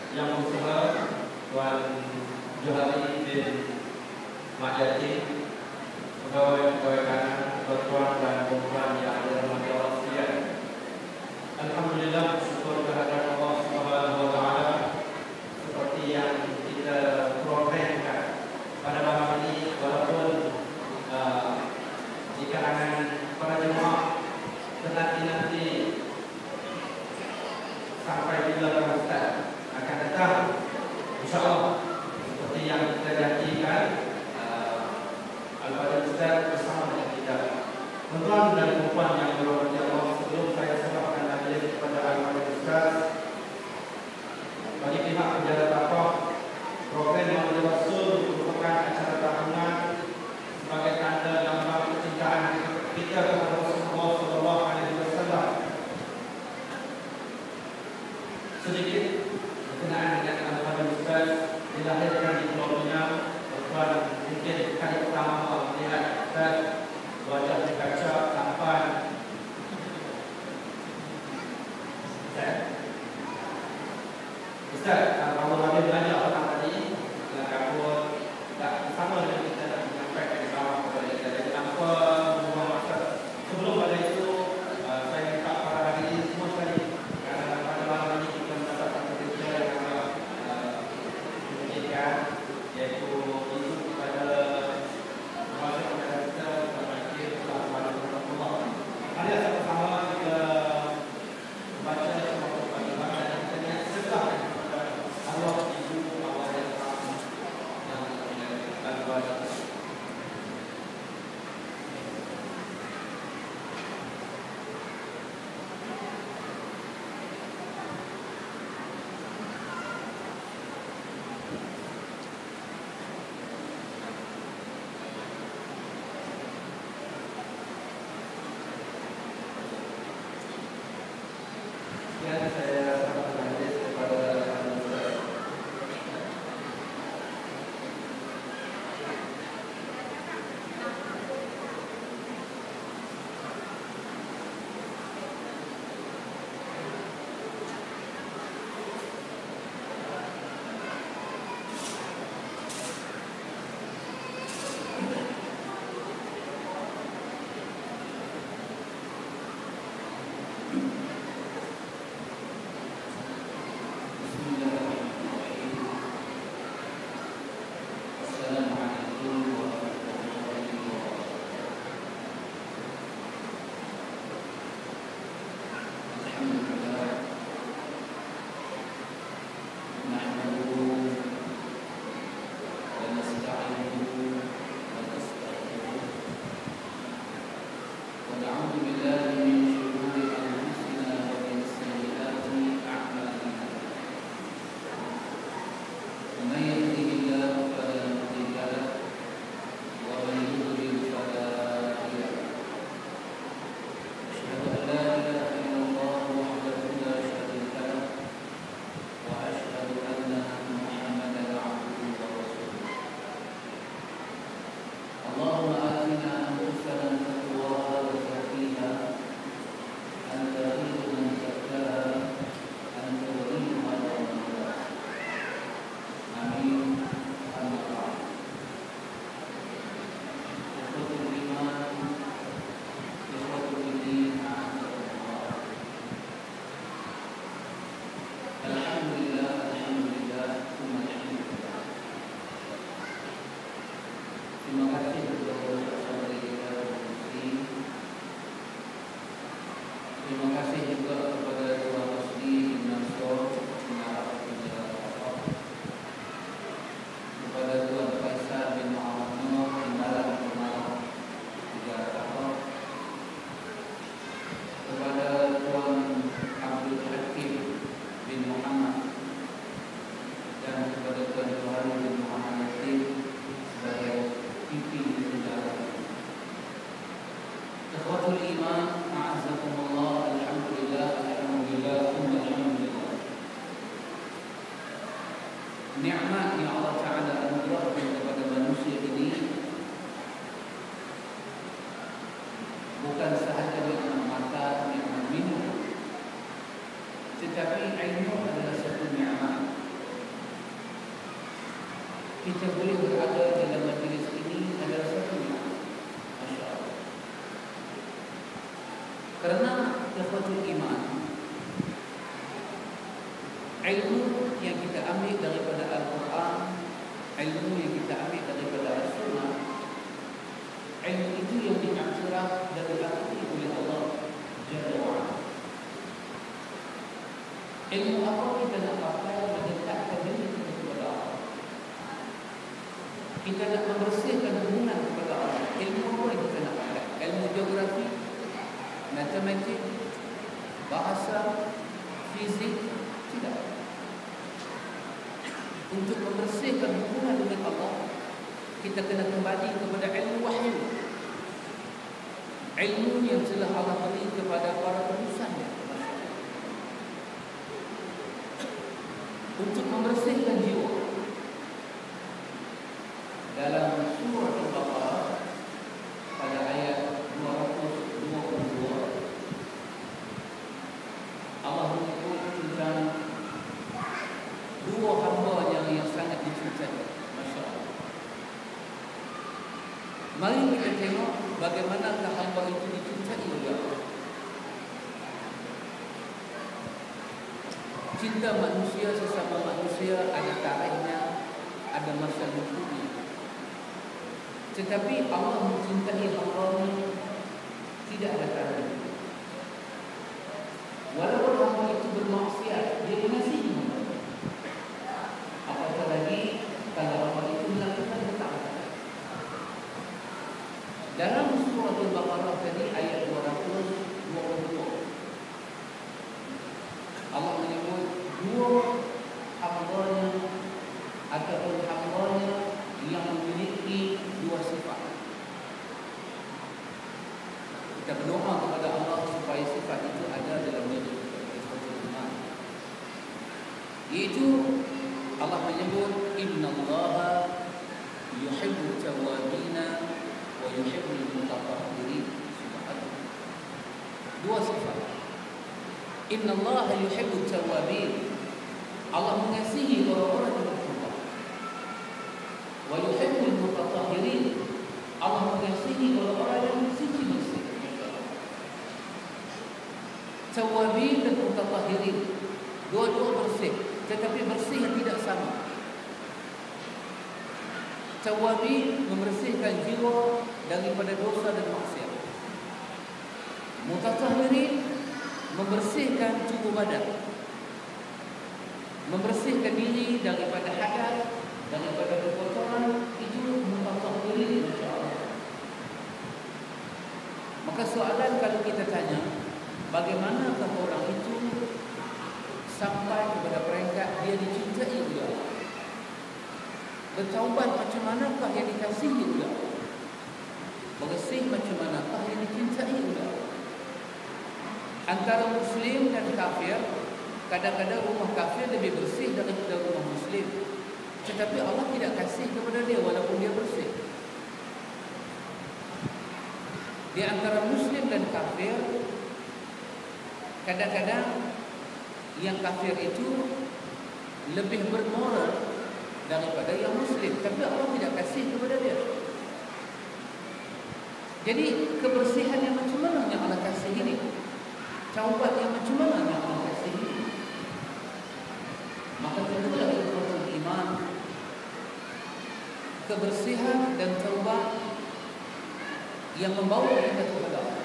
Yang Usaha Tuan Johari bin Mak Yati, pegawai-pegawai kanan, tuan-tuan dan puan yang dirahmati Allah sekalian. Alhamdulillah, syukur kehadirat Allah Subhanahu wa taala seperti yang kita programkan pada malam ini, walaupun di kalangan para jemaah nanti sampai bila Pak Ustaz akan datang, insyaAllah seperti yang kita janjikan, Al-Fadhil Ustaz bersama dengan kita. Tuan-tuan dan puan yang dirahmati Allah, sebelum saya serahkan majlis kepada Al-Fadhil Ustaz, bagi pihak penjara Taqwa, program Maulid Rasul merupakan acara tahunan sebagai tanda lambang kecintaan kita kepada Rasulullah sallallahu alaihi wasallam. Sedikit berkenaan dengan Al-Fadhil Ustaz, dilahirkan di Pulau Pinang. Tuan mungkin kali pertama melihat Ustaz, wajah berkaca, tampan. Ustaz, kalau ada belajar tentang tadi, kamu tak sama dengan kita nak menyampaikan di bawah kepada kita. Jadi tanpa membuang masa, sebelum pada itu, saya minta para hadirin semua sekali, kerana pada malam ini kita mendapat satu kerja yang agak memungkinkan, iaitu isu kepada masa kepada kita berfikir kepada Allah. Mari sama-sama kita baca semua bagaimana dan kita lihat setelah Allah ibu Allah yang rahmat yang al-Fadhil. Yang saya serahkan majlis kepada Al-Fadhil Ustaz. Nikmat yang Allah Ta'ala anugerahkan kepada manusia ini bukan sahaja nikmat mata, nikmat minum, tetapi ilmu adalah satu nikmat kita boleh berada dalam majlis ini adalah satu nikmat. Masya Allah. Kerana ikhwatul iman, ilmu yang kita ambil daripada Al-Quran, ilmu yang kita ambil daripada As-Sunnah, ilmu itu yang diancurah dan dilakoni oleh Allah Jalla wa'ala. Ilmu apa kita nak pakai mendekatkan diri kita kepada Allah, kita nak membersihkan hubungan kepada Allah. Ilmu apa yang kita nak pakai? Ilmu geografi, matematik, bahasa, fizik? Tidak. Untuk membersihkan hubungan dengan Allah, kita kena kembali kepada ilmu wahyu, ilmu yang telah Allah beri kepada para penusannya, untuk membersihkan jiwa. Dalam surah Al-Baqarah pada ayat 222, Allah menyebut tentang dua hamba yang sangat dicintai. Masya Allah. Mari kita tengok bagaimanakah hamba itu dicintai oleh Allah. Cinta manusia sesama manusia ada tarikhnya, ada masa waktunya. Tetapi Allah mencintai hamba-Nya tidak ada tarikh. Walaupun hamba itu bermaksiat, dia mengasihi hamba. Apatah lagi kalau hamba itu melakukan ketaatan. Dalam surah Al-Baqarah tadi ayat 222, Allah menyebut dua hamba-Nya ataupun hamba-Nya yang memiliki dua sifat. Kita berdoa kepada Allah supaya sifat itu ada dalam diri kita. Iaitu Allah menyebut innallaha yuhibbut tawwabina wa yuhibbul mutatahhirin. Subhanallah. Dua sifat. Innallaha yuhibbut tawwabin. Allah mengasihi orang-orang yang bertaubat. Wa yuhibbul mutatahhirin. Allah mengasihi orang-orang yang suci bersih. Tawwabin dan mutatahhirin, dua-dua bersih, tetapi bersih yang tidak sama. Tawwabin membersihkan jiwa daripada dosa dan maksiat. Mutatahhirin membersihkan tubuh badan, membersihkan diri daripada hadas, daripada kekotoran. Itu mutatahhirin, insya-Allah. Maka soalan kalau kita tanya, bagaimanakah orang itu sampai kepada peringkat dia dicintai oleh Allah? Bertaubat macam manakah yang dikasihi oleh Allah? Bersih macam manakah yang dicintai oleh Allah? Antara Muslim dan kafir, kadang-kadang rumah kafir lebih bersih daripada rumah Muslim. Tetapi Allah tidak kasih kepada dia walaupun dia bersih. Di antara Muslim dan kafir, kadang-kadang yang kafir itu lebih bermoral daripada yang Muslim, tapi Allah tidak kasih kepada dia. Jadi kebersihan yang macam mana yang Allah kasih ini? Taubat yang macam mana yang Allah kasih ini? Maka tentulah ikhwatul iman, kebersihan dan taubat yang membawa kita kepada Allah.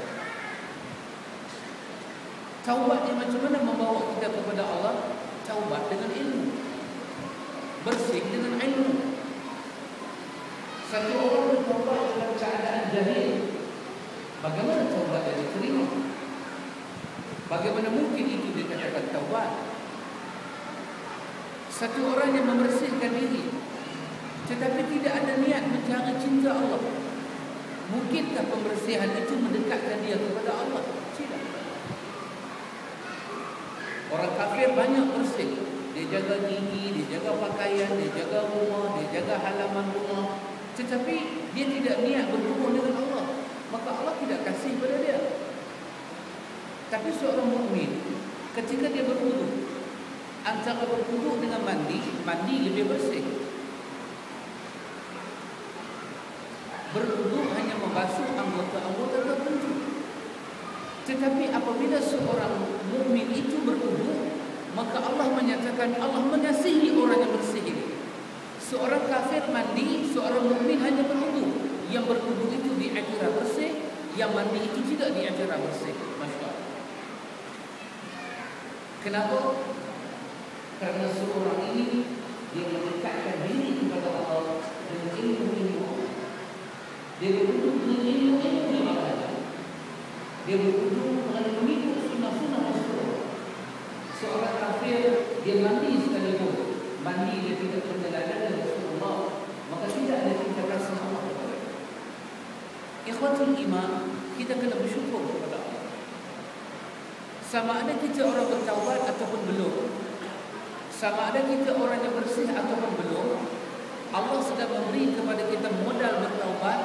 Taubat yang macam mana membawa kita kepada Allah? Taubat dengan ilmu, bersih dengan ilmu. Satu orang bertaubat dalam keadaan jahil, bagaimana taubat yang diterima? Bagaimana mungkin itu dikatakan taubat? Satu orang yang membersihkan diri tetapi tidak ada niat mencari cinta Allah, mungkinkah pembersihan itu mendekatkan dia kepada Allah? Tidak. Orang kafir banyak bersih. Dia jaga gigi, dia jaga pakaian, dia jaga rumah, dia jaga halaman rumah, tetapi dia tidak niat berhubung dengan Allah, maka Allah tidak kasih pada dia. Tapi seorang mukmin ketika dia berwudu, antara berwudu dengan mandi lebih bersih. berwudu hanya membasuh anggota-anggota tertentu. Tetapi apabila seorang mukmin itu berwudu, maka Allah menyatakan Allah mengasihi orang yang bersih ini. Seorang kafir mandi, seorang mukmin hanya berwudu. Yang berwudu itu diiktiraf bersih, yang mandi itu tidak diiktiraf bersih. Masya Allah. Kenapa? Karena seorang ini dia mendekatkan diri kepada Allah dengan ilmu-ilmu. Dia berwudu dengan ilmu-ilmu yang ada. Dia berwudu dengan mengikut sunnah-sunnah Rasulullah. Seorang kafir dia mandi sekalipun, mandi dia tidak berjalanan dengan Rasulullah, maka tidak ada kita kasih Allah kepada dia. Ikhwatul iman, kita kena bersyukur kepada Allah. Sama ada kita orang bertaubat ataupun belum, sama ada kita orang yang bersih ataupun belum, Allah sudah memberi kepada kita modal bertaubat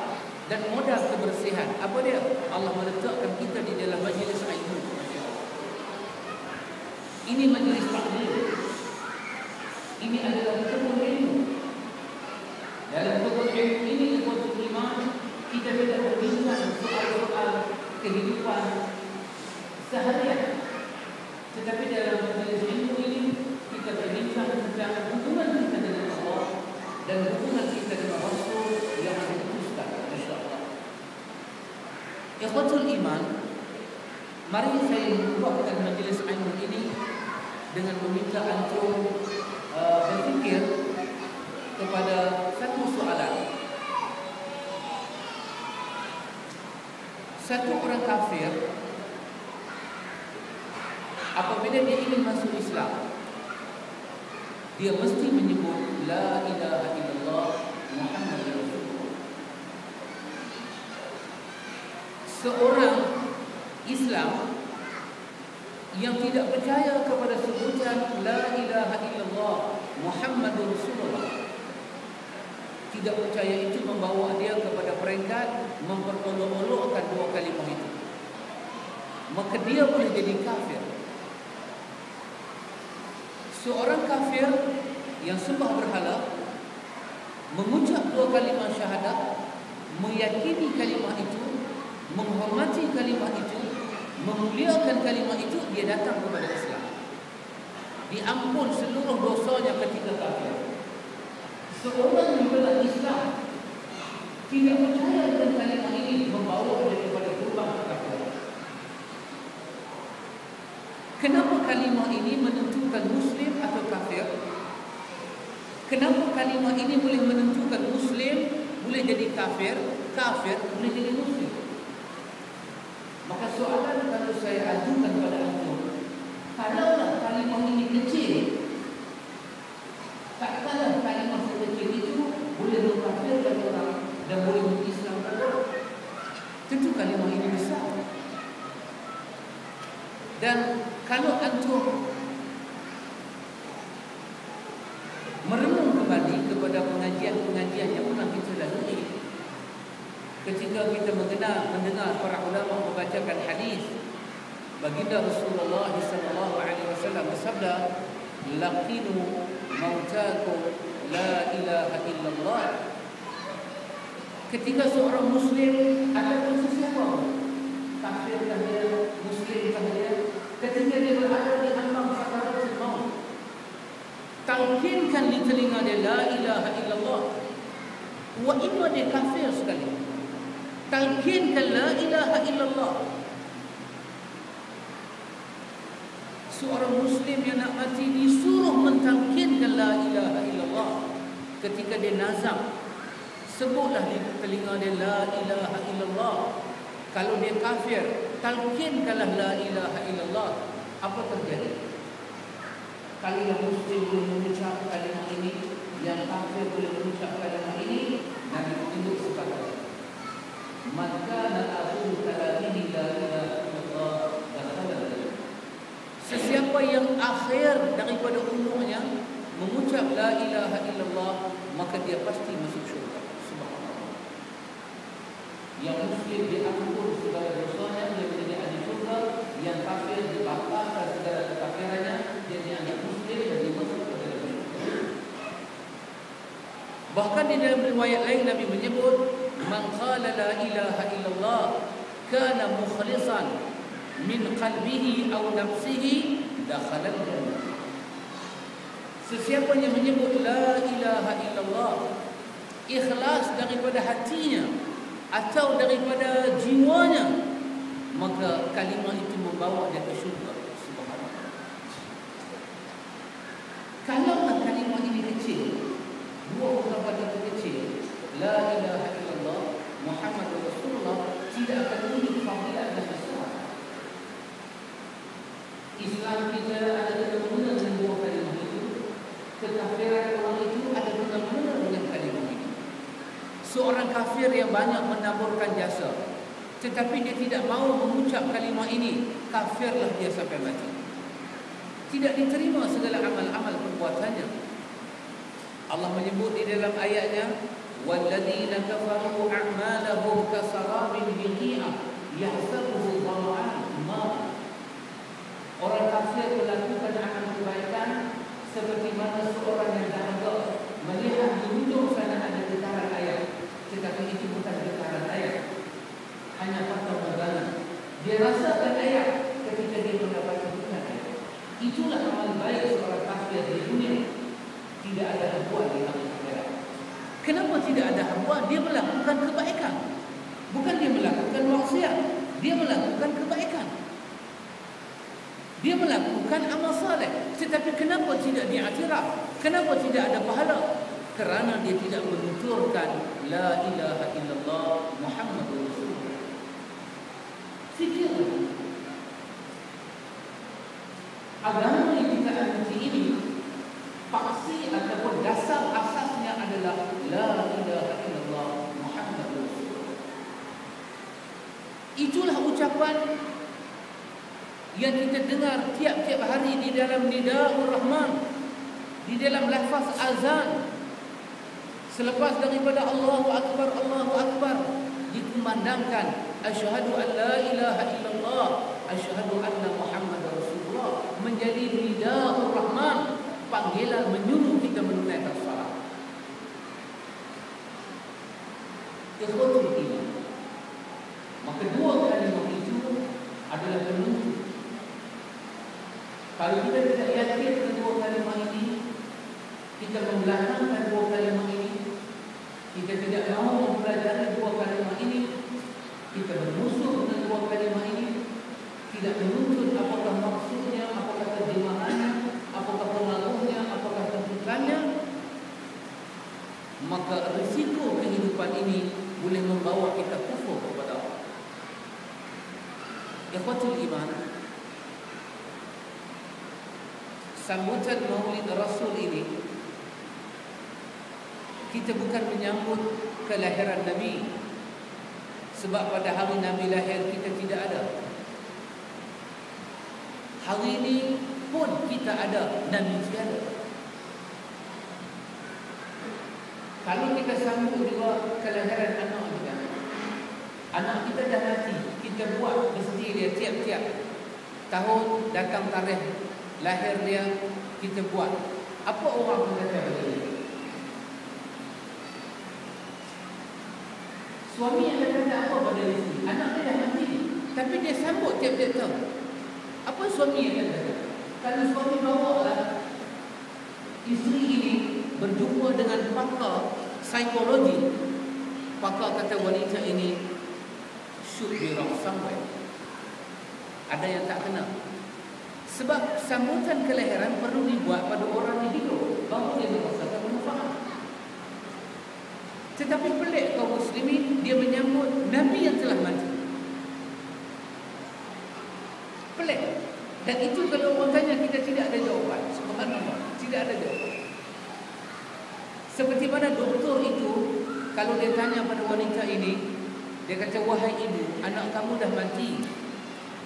dan modal kebersihan. Apa dia? Allah meletakkan kita di dalam majlis ilmu. Ini majlis taklim. Ini adalah kebun ilmu. Dalam kebun ilmu ini untuk iman, kita tidak berbincang soal-soal kehidupan seharian. Tetapi dalam majlis ilmu ini kita berbincang tentang hubungan kita dengan Allah dan hubungan kita dengan Rasul yang diutuskan. Masya-Allah. Ikhwatul iman, mari saya membukakan majlis ilmu ini dengan meminta antum berfikir kepada satu soalan. Satu orang kafir apabila dia ingin masuk Islam, dia mesti menyebut la ilaha illallah Muhammadur Rasulullah. Seorang Islam yang tidak percaya kepada sebutan la ilaha illallah Muhammadur Rasulullah, tidak percaya itu membawa dia kepada peringkat memperolok-olokkan dua kalimah itu, maka dia boleh jadi kafir. Seorang kafir yang sembah berhala, mengucap dua kalimah syahadat, meyakini kalimah itu, menghormati kalimah itu, memuliakan kalimah itu, dia datang kepada Islam, diampun seluruh dosanya ketika kafir. Seorang yang bela Islam tidak percaya dengan kalimah ini, membawa dia kepada lubang kekafiran. Kenapa kalimah ini menentukan Muslim atau kafir? Kenapa kalimah ini boleh menentukan Muslim boleh jadi kafir, kafir boleh jadi Muslim? Maka soalan kalau saya ajukan pada antum, kalaulah kalimah ini kecil, tak kalah kalimah sekecil itu boleh mengkafirkan orang dan boleh mengislamkan orang, tentu kalimah ini besar. Dan kalau antum merenung kembali kepada pengajian-pengajian yang pernah kita lalui, ketika kita mendengar para ulama membacakan hadis, baginda Rasulullah sallallahu alaihi wasallam bersabda, laqinu mautakum la ilaha illallah. Ketika seorang muslim ataupun sesiapa, kafir kah dia, muslim kah dia, ketika dia berada di ambang sakaratul maut, talqinkan di telinga dia la ilaha illallah. Wa imma dia kafir sekali, talqinkan la ilaha illallah. Seorang muslim yang nak mati disuruh mentalqinkan la ilaha illallah. Ketika dia nazam, sebutlah di telinga dia la ilaha illallah. Kalau dia kafir, talqinkanlah la ilaha illallah. Apa terjadi? Kalau yang muslim boleh mengucap kalimah ini, yang kafir boleh mengucap kalimah ini, Nabi tunjuk sekali, maka na'akhudhu kalamihi la ilaha illallah dakhala. Sesiapa yang akhir daripada umurnya mengucap la ilaha illallah, maka dia pasti masuk syurga. Subhanallah. Yang muslim diampun segala dosanya, dia menjadi ahli syurga. Yang kafir dibatalkan segala kekafirannya, dia dianggap muslim dan dimasuk ke dalam syurga. Bahkan di dalam riwayat lain Nabi menyebut man qala la ilaha illallah kana mukhlishan min qalbihi aw nafsihi dakhala al-jannah. Sesiapa yang menyebut la ilaha illallah ikhlas daripada hatinya atau daripada jiwanya, maka kalimah itu membawa dia ke syurga. Subhanallah. Kalau kalimah ini kecil, dua huruf itu kecil, la ilaha illallah Muhammadur Rasulullah, tidak akan bunyi fadilah dan besar. Islam kita ada kena-mena dengan dua kalimah itu, kekafiran orang itu ada kena-mena dengan kalimah ini. Seorang kafir yang banyak menaburkan jasa, tetapi dia tidak mau mengucap kalimah ini, kafirlah dia sampai mati. Tidak diterima segala amal-amal perbuatannya. Allah menyebut di dalam ayatnya, walladzina kafaru a'malahum kasarabin biqi'ah yahsabuhu dhama'an ma. Orang kafir melakukan amal kebaikan seperti mana seorang yang dahaga melihat di ujung sana ada getaran air, tetapi itu bukan getaran air, hanya fata morgana. Dia rasakan air ketika dia mendapatkan getaran air. Itulah amal baik seorang kafir di dunia. Tidak ada habuan di dalam akhirat. Kenapa tidak ada habuan? Dia melakukan kebaikan, bukan dia melakukan maksiat. Dia melakukan kebaikan, dia melakukan amal saleh. Tetapi kenapa tidak diiktiraf? Kenapa tidak ada pahala? Kerana dia tidak menuturkan la ilaha illallah Muhammadur Rasulullah. Fikirlah, agama yang kita anut ini paksi ataupun dasar asasnya adalah la ilaha illallah Muhammadur Rasulullah. Itulah ucapan yang kita dengar tiap-tiap hari di dalam Nida'ur Rahman, di dalam lafaz azan. Selepas daripada Allahu Akbar, Allahu Akbar, dikumandangkan asyhadu an la ilaha illallah, asyhadu anna Muhammadar Rasulullah, menjadi Nida'ur Rahman, panggilan menyuruh kita menunaikan salat. Ikhwatul iman, maka dua kalimah itu adalah penuntut. Kalau kita tidak yakin dengan dua kalimah ini, kita membelakangkan dua kalimah ini, kita tidak mahu mempelajari dua kalimah ini, kita bermusuh dengan dua kalimah ini, tidak menuntut apakah maksudnya, apakah terjemahannya, apakah pengaruhnya, apakah tentukannya, maka risiko kehidupan ini boleh membawa kita kufur kepada Allah. Ikhwatul iman, sambutan Maulid Rasul ini, kita bukan menyambut kelahiran Nabi, sebab pada hari Nabi lahir kita tidak ada. Hari ini pun kita ada, Nabi tiada. Kalau kita sambut juga kelahiran anak kita, anak kita dah mati, kita buat mesti dia tiap-tiap tahun datang tarikh lahir dia, kita buat. Apa orang berkata begini? Suami yang kata apa pada isteri? Anak dia dah mati, tapi dia sambut tiap-tiap tahun. Apa suami yang kata? Kalau suami bawa lah isteri ini berjumpa dengan pakar psikologi, pakar kata wanita ini should be wrong somewhere. Ada yang tak kena. Sebab sambutan kelahiran perlu dibuat pada orang yang hidup, baru dia merasakan manfaat. Tetapi pelik kaum muslimin, dia menyambut Nabi yang telah mati. Pelik. Dan itu kalau orang tanya, kita tidak ada jawapan. Subhanallah, tidak ada jawapan. Seperti mana doktor itu, kalau dia tanya pada wanita ini, dia kata, wahai ibu, anak kamu dah mati,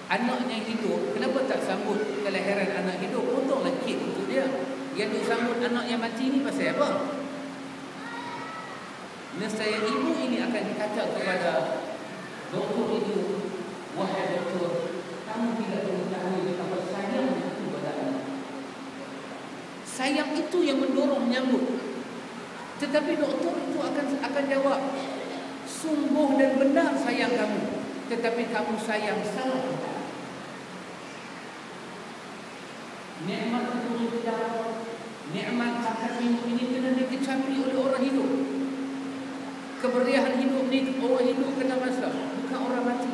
anaknya hidup, kenapa tak sambut kelahiran anak hidup? Potonglah kek untuk dia. Yang disambut anak yang mati ni pasal apa? Nescaya ibu ini akan dikata kepada doktor itu, wahai doktor, kamu tidak mengetahui betapa sayangnya itu pada anak. Sayang itu yang mendorong menyambut. Tetapi doktor itu akan jawab, sungguh dan benar sayang kamu, tetapi kamu sayang salah tempat. Nikmat itu tidak, nikmat makan minum ini kena dikecapi oleh orang hidup. Keberliahan hidup ni orang hidup kena masa, bukan orang mati.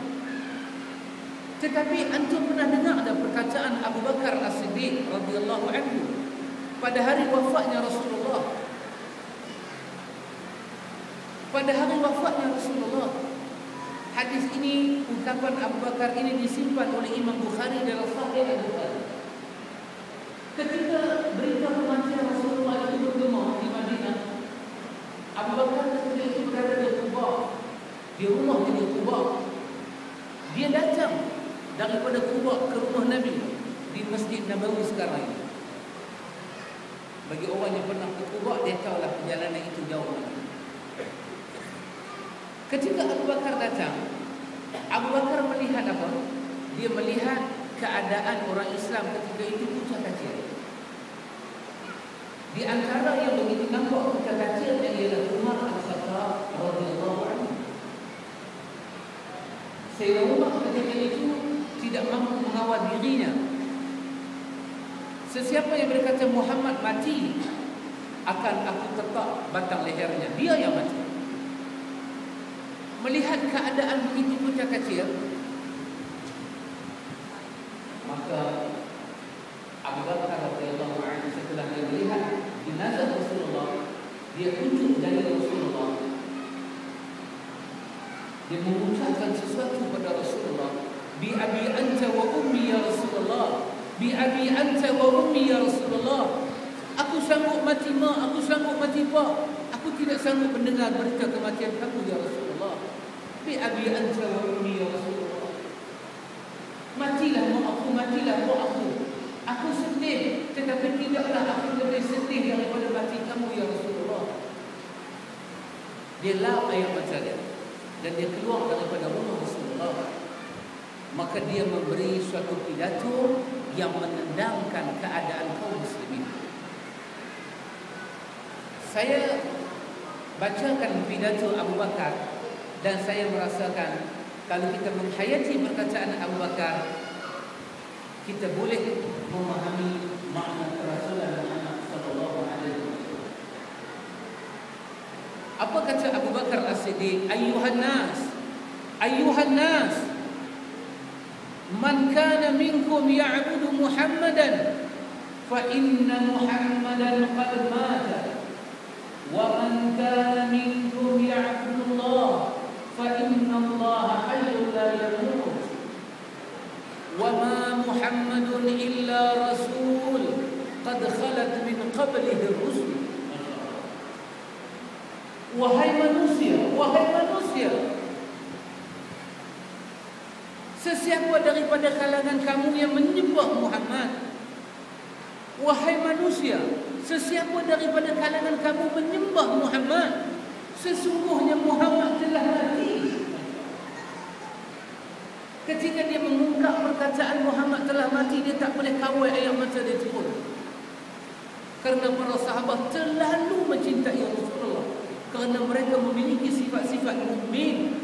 Tetapi antum pernah dengar ada perkataan Abu Bakar As-Siddiq radhiyallahu anhu pada hari wafatnya Rasulullah? Pada hari wafatnya Rasulullah, hadis ini, ungkapan Abu Bakar ini disimpan oleh Imam Bukhari dalam Sahih Al-Bukhari. Ketika berita kematian Rasulullah itu bergema di Madinah, Abu Bakar ketika itu berada di Quba, di rumah di Quba. Dia datang daripada Quba ke rumah Nabi di Masjid Nabawi sekarang ini. Bagi orang yang pernah ke Quba, dia tahulah perjalanan itu jauh. Ketika Abu Bakar datang, Abu Bakar melihat apa? Dia melihat keadaan orang Islam ketika itu pucat kacir. Di antara yang begitu nampak pucat kacir yang ialah Umar Al-Khattab radhiyallahu anhu. Sayyidina Umar ketika itu tidak mampu mengawal dirinya. Sesiapa yang berkata Muhammad mati, akan aku tetap batang lehernya. Dia yang mati. Melihat keadaan begitu pucat kacir, maka Abu Bakar radhiyallahu anhu setelah dia melihat jenazah Rasulullah, dia tunjuk dari Rasulullah. Dia mengucapkan sesuatu pada Rasulullah. Bi abi anta wa ummi ya Rasulullah. Bi abi anta wa ummi ya Rasulullah. Aku sanggup mati mak, aku sanggup mati pak. Aku tidak sanggup mendengar berita kematian kamu ya Rasulullah. Bi abi anta wa ummi ya Rasulullah. Matilah mak aku, matilah mak aku. Aku sedih, tetapi tidaklah aku lebih sedih daripada mati kamu ya Rasulullah. Dia lap air mata dia dan dia keluar daripada rumah Rasulullah. Maka dia memberi suatu pidato yang menendangkan keadaan kaum muslimin. Saya bacakan pidato Abu Bakar dan saya merasakan kalau kita menghayati perkataan Abu Bakar, kita boleh memahami makna kerasulan Muhammad sallallahu alaihi wasallam. Apa kata Abu Bakar As-Siddiq? Ayyuhan nas, man kana minkum ya'budu Muhammadan fa inna Muhammadan qad mata. وَمَنْ كَانَ مِنْكُمْ يَعْبُدُ اللَّهَ فَإِنَّ اللَّهَ حَيٌّ لَا يَمُوتُ وَمَا مُحَمَّدٌ إِلَّا رَسُولٌ قَدْ خَلَتْ مِنْ قَبْلِهِ الرُّسُلُ. Wahai manusia, sesiapa daripada kalangan kamu yang menyembah Muhammad. Wahai manusia, sesiapa daripada kalangan kamu menyembah Muhammad, sesungguhnya Muhammad telah mati. Ketika dia mengungkap perkataan Muhammad telah mati, dia tak boleh kawal ayat mata dia turun. Kerana para sahabat terlalu mencintai Rasulullah, kerana mereka memiliki sifat-sifat mukmin.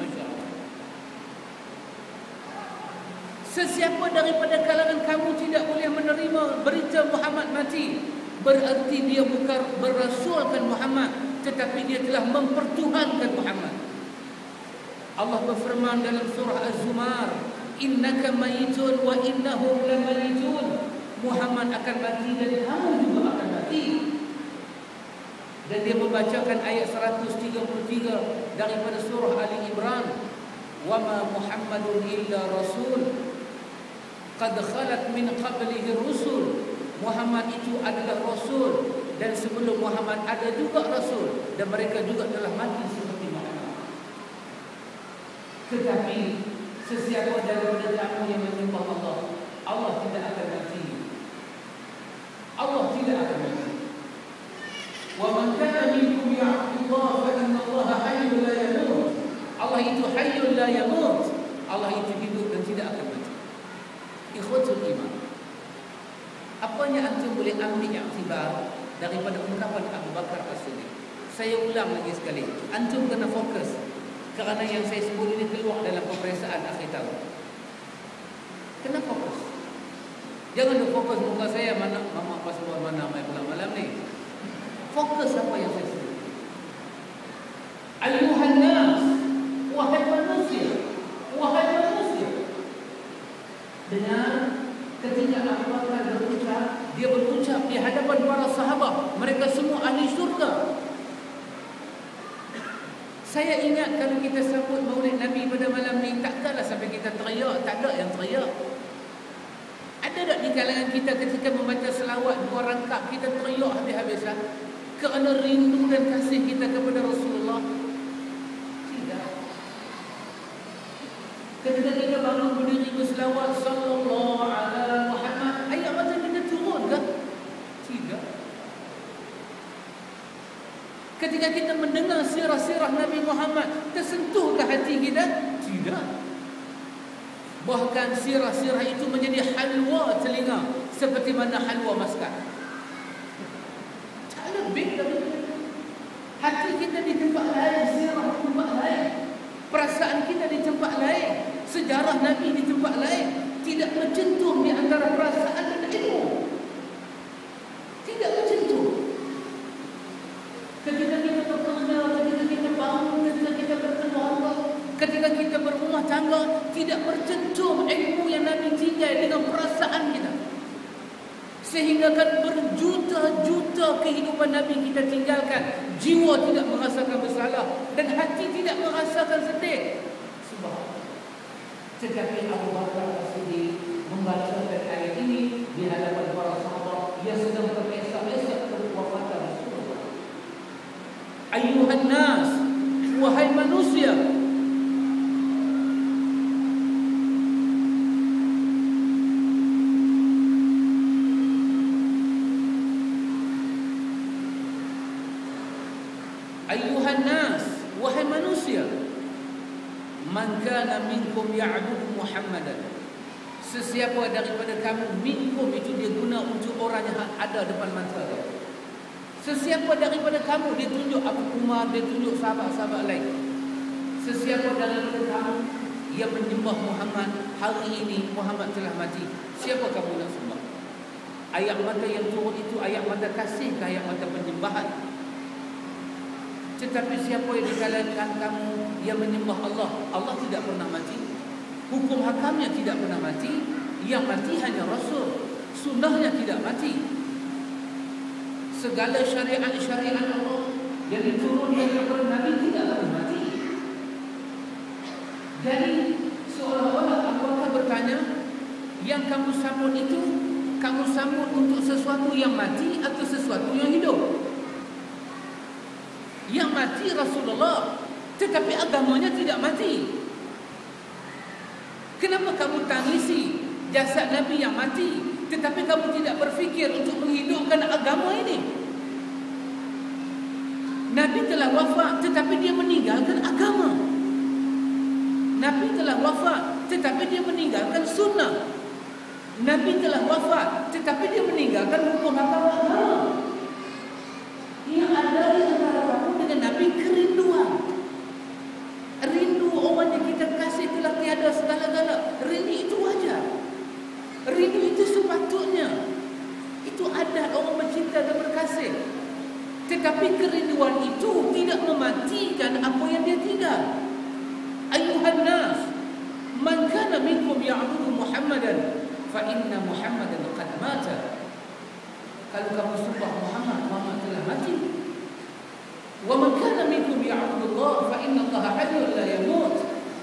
Sesiapa daripada kalangan kamu tidak boleh menerima berita Muhammad mati, berarti dia bukan berasulkan Muhammad, tetapi dia telah mempertuhankan Muhammad. Allah berfirman dalam surah Az-Zumar, innaka mayitun wa innahum lamayitun. Muhammad akan mati dan kamu juga akan mati. Dan dia membacakan ayat 133 daripada surah Ali Imran, wa ma Muhammadun illa rasul qad khalat min qablihi rusul. Muhammad itu adalah rasul dan sebelum Muhammad ada juga rasul dan mereka juga telah mati seperti Muhammad. Tetapi sesiapa daripada kamu yang menyembah Allah, Allah tidak akan mati. Allah tidak akan mati. Wa man kana minkum ya'budu Allah fa inna Allah hayyun la yamut. Allah itu hayyun la yamut. Allah itu hidup dan tidak akan mati. Ikhwatul iman, apanya antum boleh ambil iktibar daripada ungkapan Abu Bakar As-Siddiq? Saya ulang lagi sekali, antum kena fokus. Kerana yang saya sebut ini keluar dalam peperiksaan akhir tahun. Kena fokus. Jangan duk fokus muka saya mana mama password mana mai pula malam ni. Fokus apa yang saya sebut. Ayuhan nas, wahai manusia, wahai manusia. Dengar ketika Abu Bakar berucap, dia berucap di hadapan para sahabat, mereka semua ahli syurga. Saya ingat kalau kita sambut Maulid Nabi pada malam ni, takkanlah sampai kita teriak, tak ada yang teriak. Ada tak di kalangan kita ketika membaca selawat 2 rakaat kita teriak habis-habisan kerana rindu dan kasih kita kepada Rasulullah? Tidak. Ketika kita bangun berdiri berselawat sallallahu alaihi Muhammad, ayat mata kita turun ke? Tidak. Ketika kita mendengar sirah-sirah Nabi Muhammad, tersentuh ke hati kita? Tidak. Bahkan sirah-sirah itu menjadi halwa telinga, seperti mana halwa maskat. Tak lebih dari itu. Hati kita di tempat lain, sirah di tempat lain, perasaan kita di tempat lain, sejarah Nabi di tempat lain. Tidak mencentuh di antara perasaan dan ilmu. Tidak mencentuh. Ketika kita bekerja, ketika kita bangun, ketika kita berkeluarga, ketika kita berumah tangga, tidak bercentuh ilmu yang Nabi tinggal dengan perasaan kita. Sehingga kan berjuta-juta kehidupan Nabi kita tinggalkan, jiwa tidak merasakan bersalah dan hati tidak merasakan sedih. Subhanallah. Tetapi Abu Bakar As-Siddiq membacakan ayat ini di hadapan para sahabat, ia sedang teresa-esa kewafatan Rasulullah. Ayuhan nas, wahai manusia. Ayuhan nas, wahai manusia. Man kana minkum ya'budu Muhammadan. Sesiapa daripada kamu, minkum itu dia guna untuk orang yang ada depan mata dia. Sesiapa daripada kamu, dia tunjuk Abu Umar, dia tunjuk sahabat-sahabat lain. Sesiapa daripada kamu yang menyembah Muhammad, hari ini Muhammad telah mati, siapa kamu nak sembah? Ayat mata yang turun itu ayat mata kasih ke ayat mata penyembahan? Tetapi siapa yang di kalangan kamu yang menyembah Allah, Allah tidak pernah mati, hukum hakamnya tidak pernah mati, yang mati hanya Rasul, sunnahnya tidak mati. Segala syariat-syariat Allah yang diturunkan kepada Nabi tidak pernah mati. Jadi seolah-olah Abu Bakar bertanya, yang kamu sambut itu, kamu sambut untuk sesuatu yang mati atau sesuatu yang hidup? Yang mati Rasulullah, tetapi agamanya tidak mati. Kenapa kamu tangisi jasad Nabi yang mati, tetapi kamu tidak berfikir untuk menghidupkan agama ini? Nabi telah wafat, tetapi dia meninggalkan agama. Nabi telah wafat, tetapi dia meninggalkan sunnah. Nabi telah wafat, tetapi dia meninggalkan hukum agama. Yang ada di antara kamu dengan Nabi kerinduan. Rindu orang yang kita kasih telah tiada segala-gala. Rindu itu wajar. Rindu itu sepatutnya. Itu adat orang bercinta dan berkasih. Tetapi kerinduan itu tidak mematikan apa yang dia tinggal. Ayuhan nas, man kana minkum ya'budu Muhammadan fa inna Muhammadan qad mata. Kalau kamu sembah Muhammad, Muhammad telah mati. Wa man kana minkum ya'budu Allah fa inna Allah hayyun la yamut.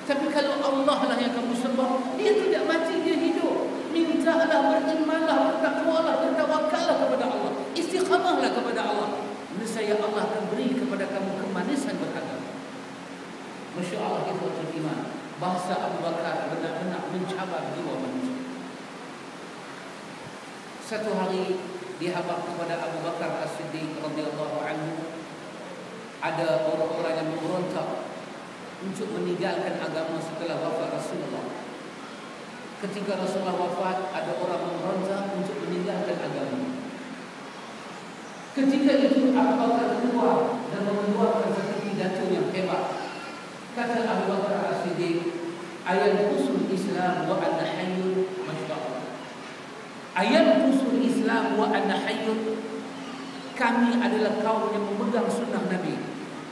Tapi kalau Allah lah yang kamu sembah, dia tidak mati, dia hidup. Mintalah, berimanlah, bertakwalah, bertawakallah kepada Allah, istiqamahlah kepada Allah. Nescaya Allah akan beri kepada kamu kemanisan beragama. Masya Allah, itu iman. Bahasa Abu Bakar benar-benar mencabar jiwa manusia. Satu hari dihabaq kepada Abu Bakar As-Siddiq radhiyallahu anhu, ada orang-orang yang memberontak untuk meninggalkan agama setelah wafat Rasulullah. Ketika Rasulullah wafat, ada orang memberontak untuk meninggalkan agama. Ketika itu Abu Bakar keluar dan mengeluarkan satu pidato yang hebat. Kata Abu Bakar As-Siddiq, ayat usul Islam wa ana hayyun, masyaallah. Ayat usul Islam wa ana hayyun, kami adalah kaum yang memegang sunnah Nabi.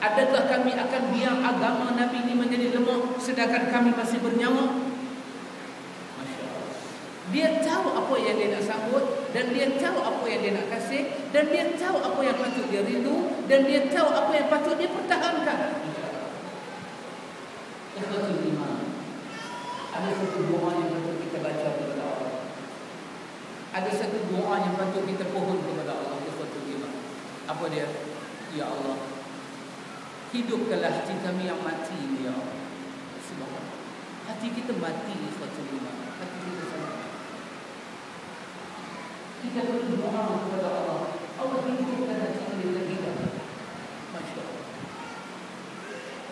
Adakah kami akan biar agama Nabi ini menjadi lemah sedangkan kami masih bernyawa? Masyaallah. Dia tahu apa yang dia nak sambut, dan dia tahu apa yang dia nak kasih, dan dia tahu apa yang patut dia rindu, dan dia tahu apa yang patut dia pertahankan. Ikhwatul iman, ada satu doa yang patut kita baca kepada Allah. Ada satu doa yang patut kita pohon kepada Allah. Ikhwatul iman, apa dia? Ya Allah, hidupkanlah hati kami yang mati, ya Allah. Subhanallah, hati kita mati. Ikhwatul iman, hati kita sama. Kita perlu doa kepada Allah. Allah hidupkan hati kita. Masya Allah.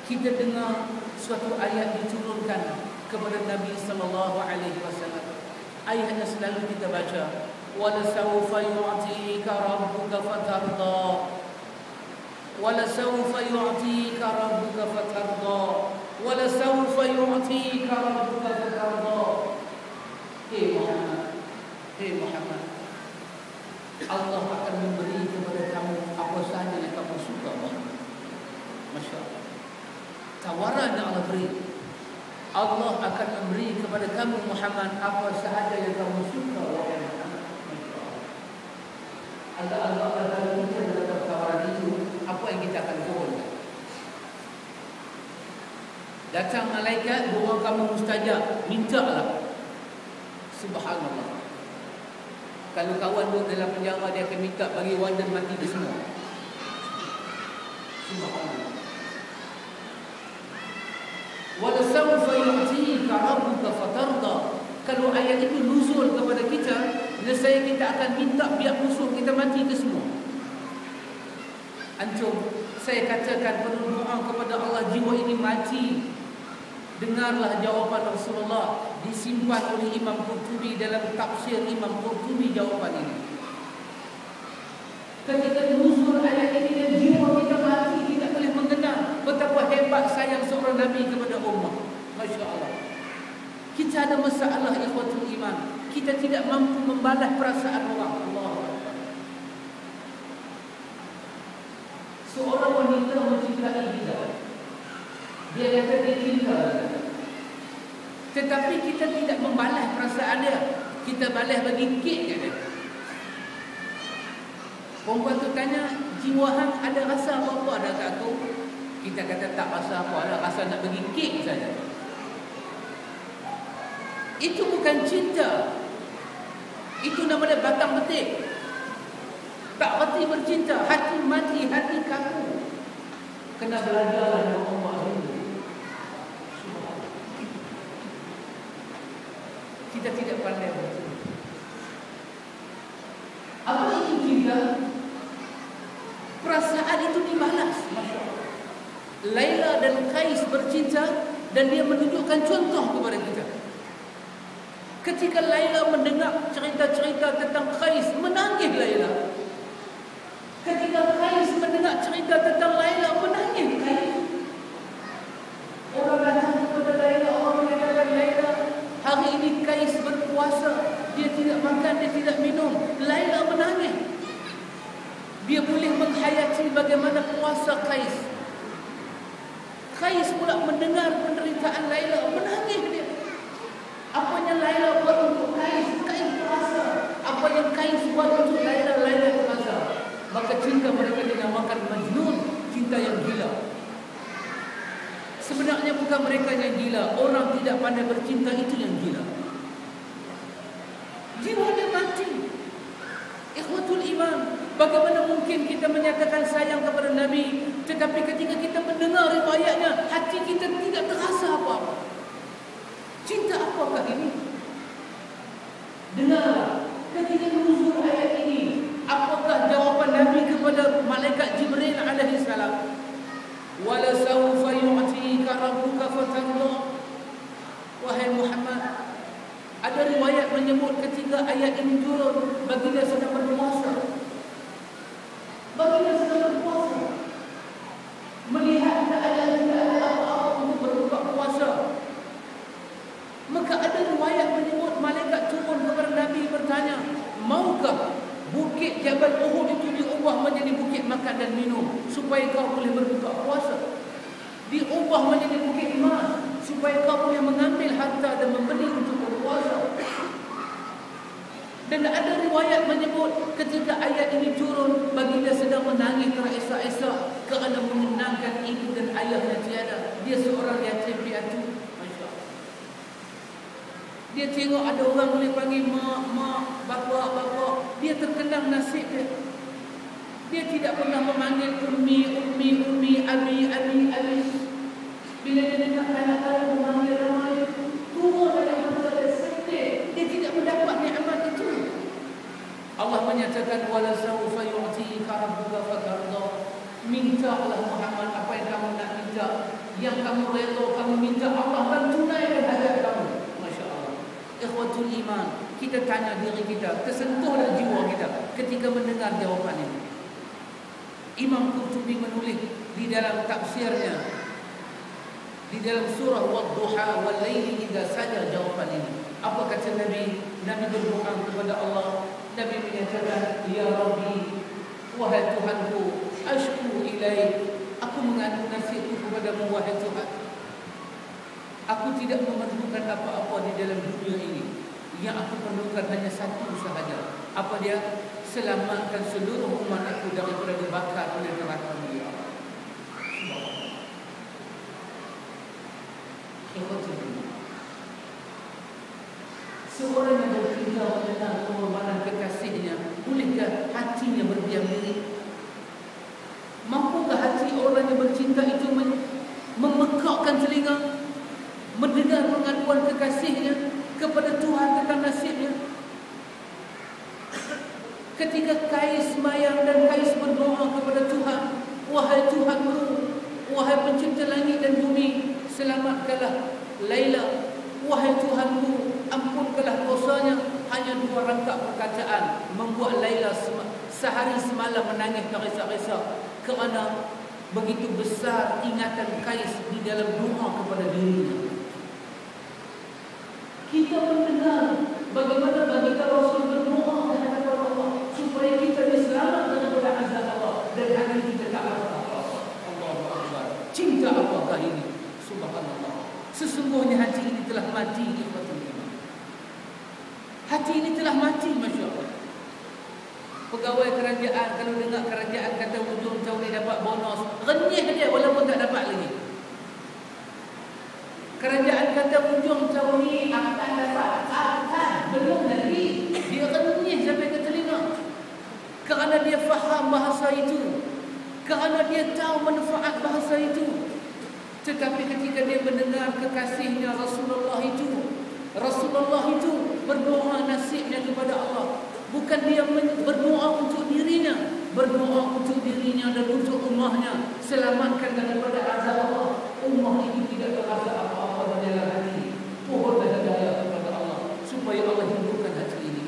Kita dengar suatu ayat diturunkan kepada Nabi sallallahu alaihi wasallam. Ayatnya selalu kita baca, wala sawfa yu'tika rabbuka fatarda, wala sawfa yu'tika rabbuka fatarda, wala sawfa yu'tika rabbuka fatarda. Hei Muhammad, hei Muhammad, Allah akan memberi kepada kamu apa sahaja yang kamu suka. Masya Allah. Tawaran yang Allah beri, Allah akan memberi kepada kamu Muhammad apa sahaja yang kamu suka, wahai Muhammad. Allah akan kita dalam tawaran itu apa yang kita akan mohonkan. Datang malaikat, doa kamu mustajab, mintalah. Subhanallah. Kalau kawan duduk dalam penjara, dia akan minta bagi warden mati dia semua. Subhanallah. Wala sawfa yu'tika rabbuka fatarda. Kalau ayat itu nuzul kepada kita, nescaya kita akan minta biar musuh kita mati ke semua. Antum, saya katakan perlu doa kepada Allah jiwa ini mati. Dengarlah jawapan Rasulullah, disimpan oleh Imam Qurtubi dalam tafsir Imam Qurtubi jawapan ini. Ketika nuzul ayat ini dan jiwa kita mati, tidak boleh mengenal betapa hebat sayang seorang Nabi kepada ummah. Masya Allah. Kita ada masalah, ikhwatul iman. Kita tidak mampu membalas perasaan orang. Allah. Seorang wanita mencintai kita. Dia kata dia cinta, tetapi kita tidak membalas perasaan dia. Kita balas bagi kek kat dia. Perempuan tu tanya, jiwa hang ada rasa apa-apa ada kat aku? Kita kata tak rasa apa, ada rasa nak bagi kek saja. Itu bukan cinta. Itu namanya batang betik. Tak reti bercinta, hati mati, hati kaku. Kena belajarlah dengan Allah ini. Kita tidak pandai bercinta. Apa itu cinta? Perasaan itu dibalas. Laila dan Qais bercinta dan dia menunjukkan contoh kepada kita. Ketika Laila mendengar cerita-cerita tentang Qais, menangis Laila. Ketika Qais mendengar cerita tentang Laila, menangis Qais. Orang datang kepada Laila, orang mengatakan Laila, hari ini Qais berpuasa, dia tidak makan, dia tidak minum. Laila menangis. Dia boleh menghayati bagaimana puasa Qais. Qais pula mendengar penderitaan Laila, menangis dia. Apa yang Laila buat untuk Qais, Qais puasa. Apa yang Qais buat untuk Laila, Laila puasa. Maka cinta mereka dinamakan majnun, cinta yang gila. Sebenarnya bukan mereka yang gila, orang tidak pandai bercinta itu yang gila. Jiwa dia mati. Ikhwatul iman, bagaimana mungkin kita menyatakan sayang kepada Nabi, tetapi ketika kita mendengar riwayatnya, hati kita tidak terasa apa-apa. Cinta apakah ini? Dengar, ketika nuzul ayat ini, apakah jawapan Nabi kepada malaikat Jibril alaihi salam? Wala sawfa yu'tika rabbuka fatarda. Wahai Muhammad, ada riwayat menyebut ketika ayat ini turun, baginda sedang berpuasa. Baginda sedang berpuasa, melihat keadaan tidak ada apa-apa untuk makan dan minum supaya kau boleh berbuka puasa. Diubah menjadi bukit emas supaya kau boleh mengambil harta dan membeli untuk berpuasa. Dan ada riwayat menyebut ketika ayat ini turun, baginda sedang menangis teresak-esak kerana mengenangkan ibu dan ayahnya tiada. Dia seorang yatim piatu. Masya Allah. Dia tengok ada orang boleh panggil mak, mak, bapa, bapa. Dia terkenang nasib dia. Dia tidak pernah memanggil ummi, ummi, ummi, abi, abi, abi. Bila dia dengar kanak-kanak memanggil nama dia, turun dari harta dan sedih. Dia tidak mendapat nikmat itu. Allah menyatakan wala sawfa yu'tika rabbuka fatarda. Mintalah Muhammad apa yang kamu nak minta, yang kamu rela kamu minta, Allah akan tunaikan hajat kamu. Masya-Allah. Ikhwatul iman, kita tanya diri kita, tersentuh tak jiwa kita ketika mendengar jawapan ini? Imam Qurtubi menulis di dalam tafsirnya, di dalam surah Wad-Duha wal laili idza saja, jawapan ini. Apa kata Nabi? Nabi berdoa kepada Allah. Nabi menyatakan, ya Rabbi, wahai Tuhanku, ashku ilaik, aku mengadu nasibku kepadamu wahai Tuhan. Aku tidak memerlukan apa-apa di dalam dunia ini. Yang aku perlukan hanya satu sahaja. Apa dia? Selamatkan seluruh umat aku daripada dibakar oleh neraka mulia. Seorang yang bercinta mengenal pengorbanan kekasihnya, bolehkah hatinya berdiam diri? Mampukah hati orang yang bercinta itu memekakkan telinga, mendengar pengaduan kekasihnya kepada Tuhan tentang nasibnya? Ketika Kais sembahyang dan Kais berdoa kepada Tuhan, wahai Tuhanku, wahai pencipta langit dan bumi, selamatkanlah Laila. Wahai Tuhanku, ampunkanlah dosanya. Hanya dua rangkap perkataan membuat Laila sehari semalam menangis teresa-resa kerana begitu besar ingatan Kais di dalam doa kepada dirinya. Kita mendengar bagaimana baginda Rasul berdoa kepada Allah supaya kita diselamatkan daripada azab Allah, dan hati kita tak apa-apa. Allahu Akbar. Cinta apakah ini? Subhanallah. Sesungguhnya hati ini telah mati. Hati ini telah mati, Masya Allah. Pegawai kerajaan kalau dengar kerajaan kata hujung tahun ni dapat bonus, renyih dia walaupun tak dapat lagi. Kerajaan kata hujung tahun ni akan dapat, belum lagi. Dia renyih sampai ke telinga kerana dia faham bahasa itu, kerana dia tahu manfaat bahasa itu. Tetapi ketika dia mendengar kekasihnya Rasulullah itu berdoa nasibnya kepada Allah, bukan dia berdoa untuk dirinya, berdoa untuk dirinya dan untuk ummahnya, selamatkan daripada azab Allah. Ummah ini tidak terasa apa-apa di dalam hati. Mohonlah hidayah kepada Allah supaya Allah hidupkan hati ini.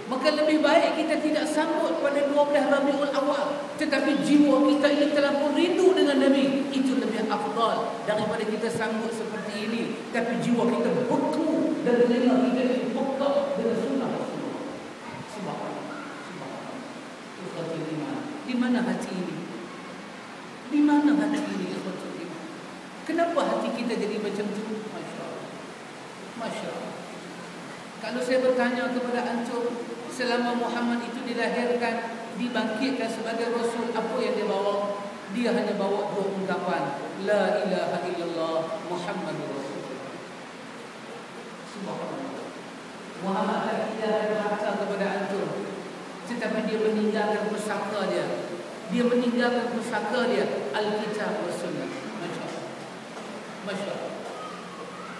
Maka lebih baik kita tidak sambut pada 12 Rabiul Awal, tetapi jiwa kita ini telah pun rindu dengan Nabi. Itu lebih afdal daripada kita sambut seperti ini tapi jiwa kita beku dan telinga kita ini pekak dengan sunnah Rasulullah. Subhanallah. Di mana hati ini? Di mana hati ini? Kenapa hati kita jadi macam tu? Masya Allah. Masya Allah. Kalau saya bertanya kepada antum, selama Muhammad itu dilahirkan, dibangkitkan sebagai Rasul, apa yang dia bawa? Dia hanya bawa dua ungkapan, La ilaha illallah Muhammadur Rasulullah. Subhanallah. Muhammad tak tidak berkata kepada antum, tetapi dia meninggalkan pusaka dia. Dia meninggalkan pusaka dia, Alkitab dan Sunnah. Masya Allah. Masya Allah.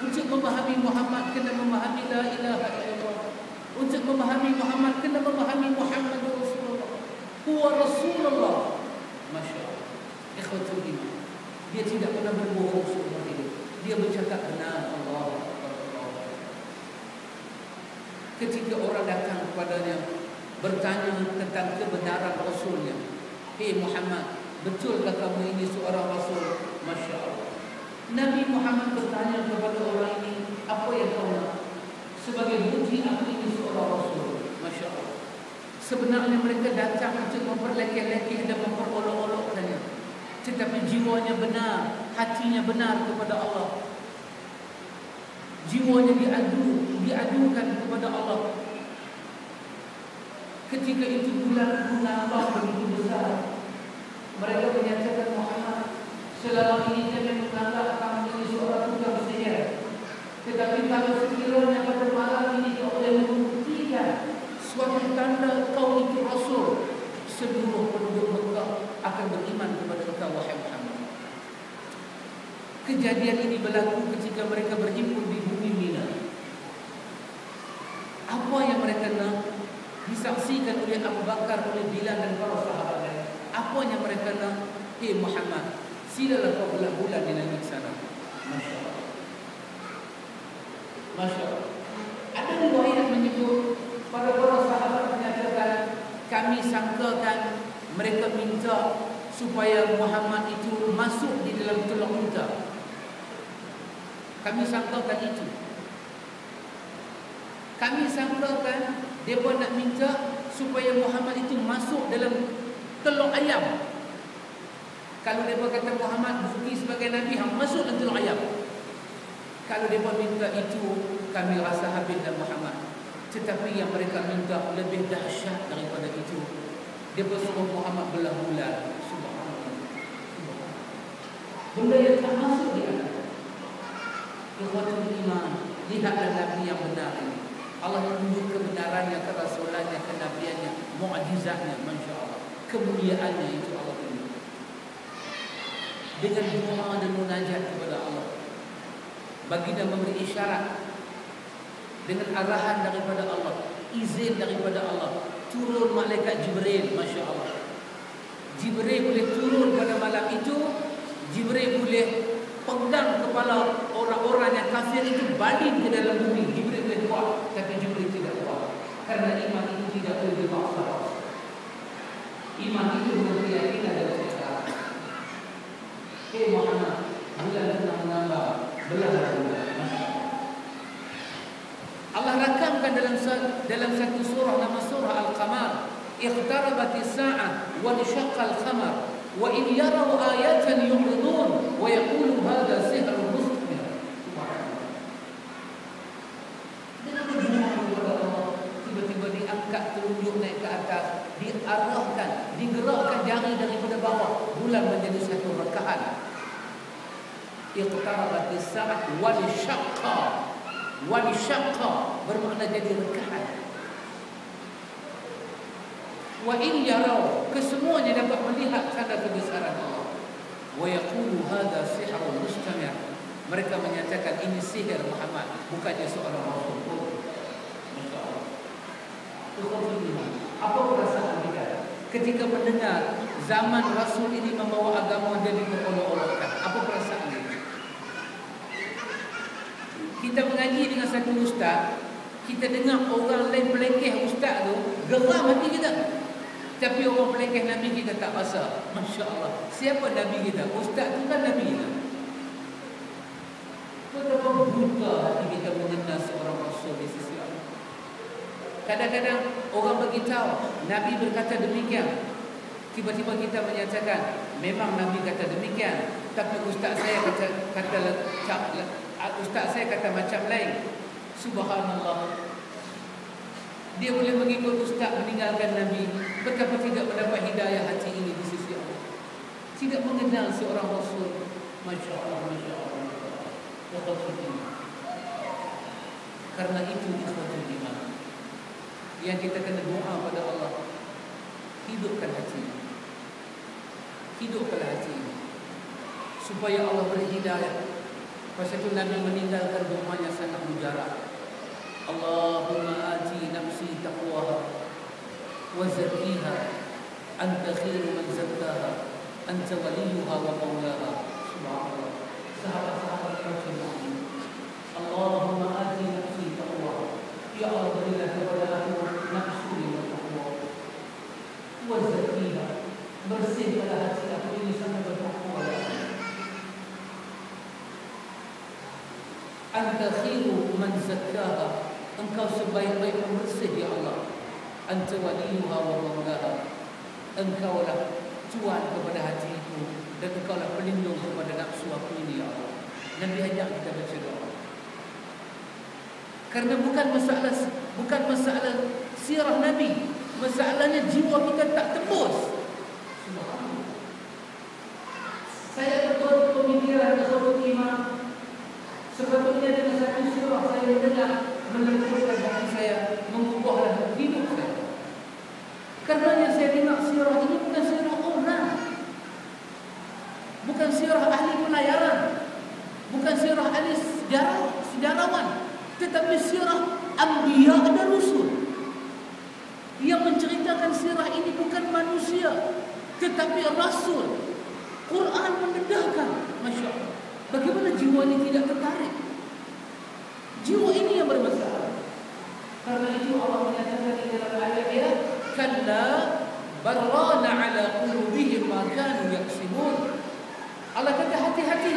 Untuk memahami Muhammad kena memahami la ilaha illallah. Untuk memahami Muhammad kena memahami Muhammad Rasulullah. Huwa Rasulullah. Masya Allah. Ikhwatul iman. Dia tidak pernah berbohong seumur hidup. Dia bercakap benar. Allah. Ketika orang datang kepadanya bertanya tentang kebenaran Rasulnya, Hei Muhammad, betulkah kamu ini seorang Rasul? Masya Allah. Nabi Muhammad bertanya kepada orang ini, apa yang kau nak? Sebagai bukti aku ini seorang Rasul. Masya Allah. Sebenarnya mereka datang untuk memperlekeh-lekeh dan memperolok-olokkannya, tetapi jiwanya benar, hatinya benar kepada Allah. Jiwanya diadukan kepada Allah. Ketika itu bulan Allah begitu besar, mereka menyatakan Muhammad selama ini kami menganggap kamu menjadi seorang tukang sihir. Tetapi kalau sekiranya pada malam ini kau boleh membuktikan suatu tanda kau itu Rasul, seluruh penduduk Mekah akan beriman kepada engkau, wahai Muhammad. Kejadian ini berlaku ketika mereka berhimpun di bumi Mina. Apa yang mereka nak disaksikan oleh Abu Bakar, oleh Bilal dan para sahabat? Apa yang mereka nak? Muhammad, silalah kau bulan-bulan di langit sana. Masya Allah. Masya Allah. Ada riwayat menyebut para sahabat menyatakan, kami sangkakan mereka minta supaya Muhammad itu masuk di dalam tulang unta. Kami sangkakan itu. Kami sangkakan mereka nak minta supaya Muhammad itu masuk dalam telur ayam. Kalau mereka kata Muhammad bukti sebagai Nabi, masuk dalam telur ayam. Kalau mereka minta itu, kami rasa habislah Muhammad. Tetapi yang mereka minta lebih dahsyat daripada itu. Dia suruh Muhammad belah bulan. Subhanallah. Benda yang tak masuk di akal. Ikhwatul iman, lihatlah Nabi yang benar ini. Allah tunjuk kebenarannya, kerasulannya, kenabiannya, mukjizatnya, Masya Allah. Kemuliaannya itu Allah tunjuk. Dengan doa dan munajat kepada Allah, baginda memberi isyarat dengan arahan daripada Allah, izin daripada Allah, turun malaikat Jibril. Masya Allah. Jibril boleh turun pada malam itu. Jibril boleh pegang kepala orang-orang yang kafir itu baling ke dalam bumi. Jibril boleh buat, tapi Jibril tidak buat, karena iman itu tidak boleh dimaksa. Iman itu berkeyakinan dalam sejarah. Muhammad, bulan sedang menambah, belah bulan. Allah rakamkan dalam satu surah, nama surah Al-Qamar, iqtarabatis sa'ah wa insyaqqal qamar wa in yaraw ayatan yu'ridun wa yaqulu hadha sihrun mustamir. Tiba-tiba diangkat telunjuk naik ke atas, diarahkan, digerakkan jari daripada bawah, bulan menjadi satu rakaat. Iqtarabatis sa'ah wa insyaqqa. Wanisyaqa bermakna jadi rekaat. Wa in yarau, kesemuanya dapat melihat tanda kebesaran Allah. Wa yaqulu hadza sihrun mustamir. Mereka menyatakan ini sihir Muhammad, bukannya seorang rasul. Masyaallah. Apa perasaan kita ketika mendengar zaman Rasul ini membawa agama dan diperolok-olokkan? Apa perasaan kita? Kita mengaji dengan satu ustaz, kita dengar orang lain pelekeh ustaz tu, geram hati kita. Tapi orang pelekeh Nabi kita tak rasa. Masya Allah. Siapa Nabi kita? Ustaz tu kan Nabi kita. Betapa buta hati kita mengenal seorang Rasul di sisi Allah. Kadang-kadang orang beritahu Nabi berkata demikian, tiba-tiba kita menyatakan memang Nabi kata demikian, tapi ustaz saya kata macam lain. Subhanallah. Dia boleh mengikut ustaz meninggalkan Nabi. Betapa tidak mendapat hidayah hati ini di sisi Allah. Tidak mengenal seorang Rasul. Masya Allah, Masya Allah. Karena itu ikhwatul iman, yang kita kena doa pada Allah, hidupkan hati ini. Hidupkan hati ini supaya Allah beri hidayah. Pasal itu Nabi meninggalkan doanya sangat mujarab. Allahumma ati nafsi taqwaha wa zakkiha anta khairu man zakkaha anta waliyuha wa maulaha. Subhanallah. Sahabat-sahabat Rasulullah, Allahumma ati nafsi taqwaha, ya Allah berilah kepada aku nafsu yang bertakwa, wa zakkiha, bersihkanlah hati aku ini sampai bertakwa. Anta khairu man zakkaha, engkau sebaik-baik pembersih ya Allah. anta waliyuha wa maulaha. Engkaulah tuan kepada hati itu dan engkaulah pelindung kepada nafsu aku ini ya Allah. Nabi ajak kita baca doa. Karena bukan masalah sirah Nabi, masalahnya jiwa kita tak tembus. Subhanallah. Saya betul pemikiran ikhwatul iman. Sebetulnya dengan satu surah saya mendengar melembutkan hati saya, mengubahlah hidup saya. Karena yang saya dengar sirah ini bukan sirah orang, bukan sirah ahli pelayaran, bukan sirah ahli sejarawan, tetapi sirah anbiya dan rasul. Yang menceritakan sirah ini bukan manusia, tetapi rasul. Quran mendedahkan. Masya Allah. Bagaimana jiwa ini tidak tertarik? Jiwa ini yang bermasalah. Karena itu Allah menyatakan di dalam ayat-ayat, kalla barrana ala qulubihim ma kanu yaksibun. Allah kata hati-hati.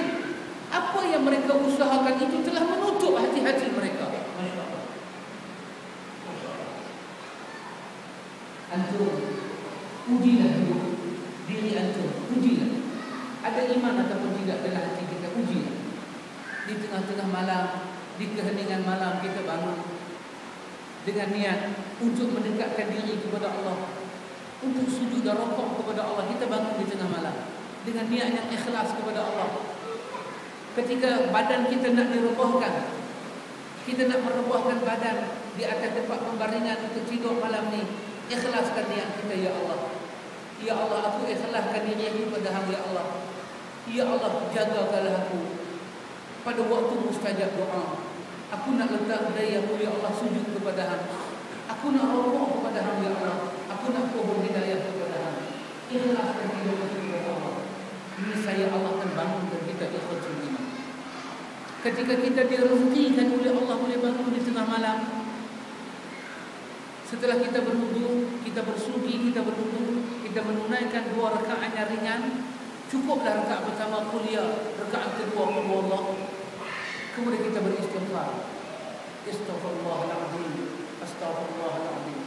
Apa yang mereka usahakan itu telah menutup hati-hati mereka. Masya Allah. Antum ujilah diri antum, ujilah. Ada iman ataupun tidak dalam hati kita, ujilah. Di tengah-tengah malam, di keheningan malam kita bangun dengan niat untuk mendekatkan diri kepada Allah, untuk sujud dan rukuk kepada Allah. Kita bangun di tengah malam dengan niat yang ikhlas kepada Allah. Ketika badan kita nak direbahkan, kita nak merebahkan badan di atas tempat pembaringan untuk tidur malam ni, ikhlaskan niat kita ya Allah. Ya Allah, aku ikhlaskan diri aku pada-Mu ya Allah. Ya Allah, jagakanlah aku pada waktu mustajab doa. Aku nak letak dayaku ya Allah sujud kepada-Mu. Aku nak rukuk kepada-Mu ya Allah. Aku nak mohon hidayah kepada-Mu. Ikhlaskan diri aku kepada Allah. Ini saya Allah akan bangunkan kita ikhlas iman. Ketika kita direzekikan oleh Allah boleh bangun di tengah malam, setelah kita berwudu, kita bersuci, kita berwudu, kita menunaikan 2 rakaat yang ringan, cukuplah rakaat pertama kuliah, rakaat kedua qul Allah. Kemudian kita beristighfar. Astaghfirullahalazim, astaghfirullahalazim.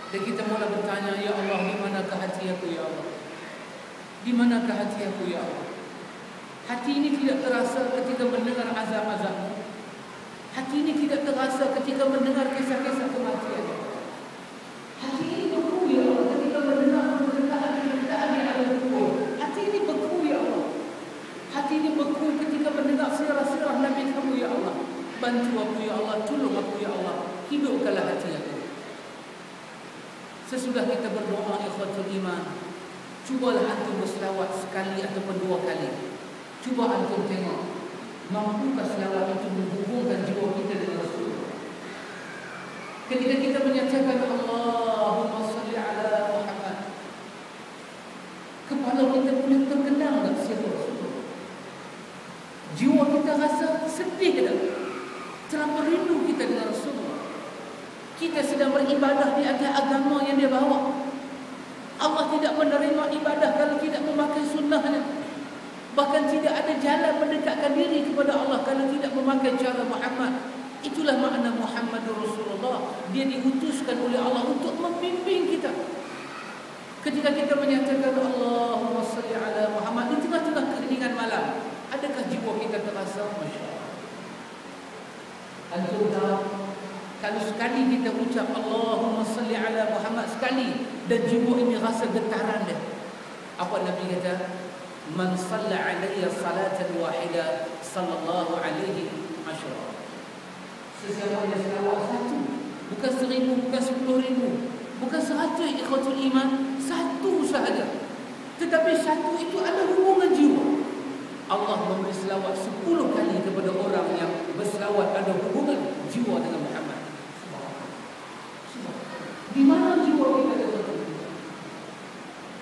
Dan kita mula bertanya, ya Allah, di manakah hati aku ya Allah? Di manakah hati aku ya Allah? Hati ini tidak terasa ketika mendengar azab-azab-Mu. Hati ini tidak terasa ketika mendengar kisah-kisah kematian. Hati ini beku ya Allah ketika mendengar penderitaan yang ada di kubur. Hati ini beku ya Allah. Hati ini beku ketika mendengar sirah-sirah Nabi Kamu ya Allah. Bantu aku ya Allah, tolong aku ya Allah, hidupkanlah hati aku. Sesudah kita berdoa ikhwatul iman, cubalah antum berselawat sekali ataupun 2 kali. Cuba antum tengok, mampukah selawat itu menghubungkan jiwa kita dengan Rasul? Ketika kita menyatakan Allahumma salli ala Muhammad, kepala kita boleh terkenang tak siapa Rasul? Jiwa kita rasa sedih tak? Terlalu rindu kita dengan Rasulullah. Kita sedang beribadah di atas agama yang dia bawa. Allah tidak menerima ibadah kalau tidak memakai sunnahnya. Bahkan tidak ada jalan mendekatkan diri kepada Allah kalau tidak memakai cara Muhammad. Itulah makna Muhammadur Rasulullah. Dia diutuskan oleh Allah untuk membimbing kita. Ketika kita menyatakan Allahumma salli ala Muhammad di tengah-tengah keheningan malam, adakah jiwa kita terasa? Masya Allah. Antum tahu, kalau sekali kita ucap Allahumma salli ala Muhammad sekali dan jiwa ini rasa getaran dia, apa Nabi kata? Man salla alayya salatan wahida sallallahu alaihi asyara. Sesiapa yang selawat satu, bukan 1000, bukan 10,000, bukan 100 ikhwatul iman, satu sahaja. Tetapi satu itu ada hubungan jiwa. Allah memberi selawat 10 kali kepada orang yang berselawat ada hubungan jiwa dengan Muhammad. Di mana jiwa kita ada?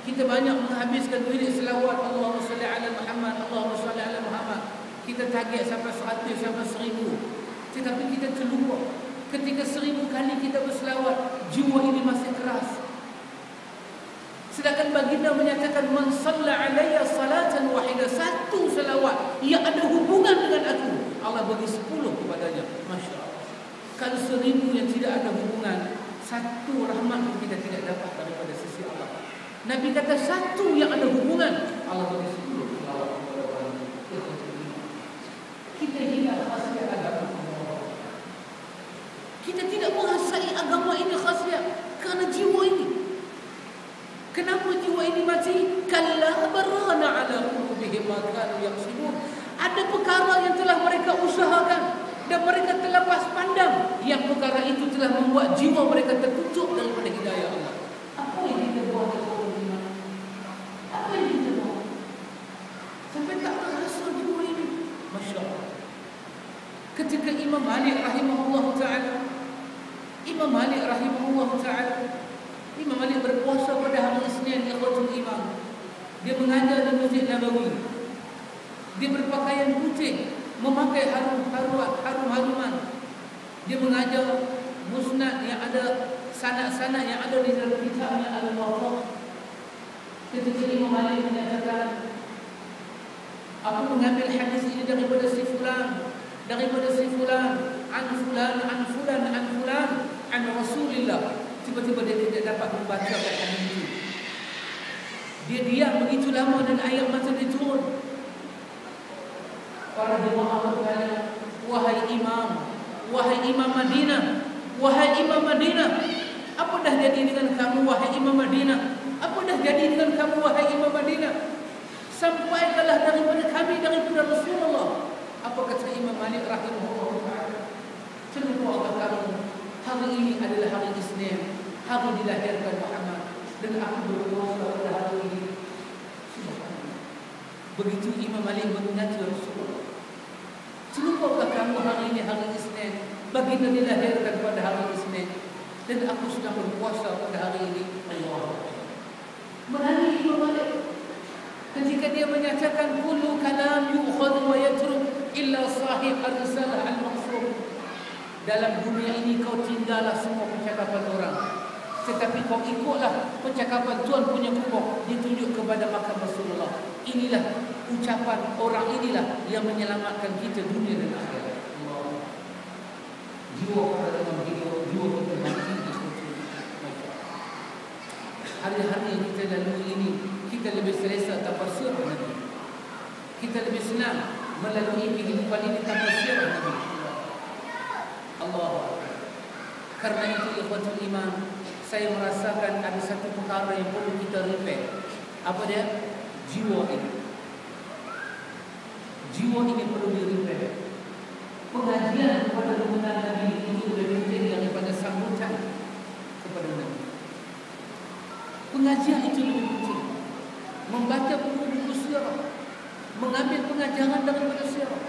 Kita banyak menghabiskan duit selawat Allahumma salli ala Muhammad, Allahumma salli ala Muhammad. Kita target sampai 100, sampai 1000. Tetapi kita terlupa. Ketika 1000 kali kita berselawat, jiwa ini masih keras. Sedangkan baginda menyatakan man salla alayya salatan wahida, satu selawat yang ada hubungan dengan aku, Allah bagi 10 kepadanya. Masya Allah. Kalau 1000 yang tidak ada hubungan, satu rahmat pun kita tidak dapat daripada sisi Allah. Nabi kata satu yang ada hubungan, Allah bagi 10 selawat kepada orang itu. Kita hilang khasiat agama Allah. Kita tidak merasai agama ini khasiat kerana jiwa ini. Kenapa jiwa ini mati? Kalla barana ala qulubihim ma kanu yaqsidun. Ada perkara yang telah mereka usahakan dan mereka terlepas pandang, yang perkara itu telah membuat jiwa mereka tertutup daripada hidayah Allah. Apa yang kita buat dalam iman? Apa yang kita buat? Sampai tak terasa jiwa ini. Masya Allah. Ketika Imam Malik rahimahullah ta'ala, Imam Malik berpuasa pada hari Isnin, ikhwatul iman. Dia mengajar di Masjid Nabawi. Dia berpakaian putih, memakai harum-haruman. Dia mengajar musnad yang ada sanad-sanad yang ada di dalam kitabnya Al-Muwatta. Ketika Imam Malik menyatakan, aku mengambil hadis ini daripada si fulan, an fulan, an Rasulillah. Tiba-tiba dia tidak dapat membaca hadis itu. Dia diam begitu lama dan air mata dia turun. Para jemaah bertanya, wahai Imam Madinah, apa dah jadi dengan kamu wahai Imam Madinah? Sampaikanlah daripada kami, daripada Rasulullah. Apa kata Imam Malik rahimahullah ta'ala? Celuplah kamu, hari ini adalah hari Isnin, hari dilahirkan Muhammad, dan aku berpuasa pada hari ini. Begitu Imam Malik mengingat Rasulullah. Celuplah kamu, hari ini hari Isnin, baginda dilahirkan pada hari Isnin, dan aku sedang berpuasa pada hari ini. Allah. Menangis Imam Malik ketika dia menyatakan kullu kalam yu'khadhu wa yatruk illa sahib ar-risalah al-mansur. Dalam dunia ini kau tinggallah semua percakapan orang, tetapi kau ikutlah percakapan Tuhan punya kubur, ditunjuk kepada makam Rasulullah. Inilah ucapan orang inilah yang menyelamatkan kita dunia dan akhirat. Allah. Jiwa pada dalam hidup, jiwa kita mati. Hari-hari yang kita lalui ini, kita lebih selesa tanpa sirah Nabi. Kita lebih senang melalui kehidupan ini tanpa sirah Nabi. Allah. Karena itu ikhwatul iman, saya merasakan ada satu perkara yang perlu kita repair. Apa dia? Jiwa ini. Jiwa ini perlu di-repair. Pengajian kepada kebenaran Nabi itu lebih penting daripada sambutan kepada Nabi. Pengajian itu lebih penting. Membaca buku-buku sirah, mengambil pengajaran daripada sirah,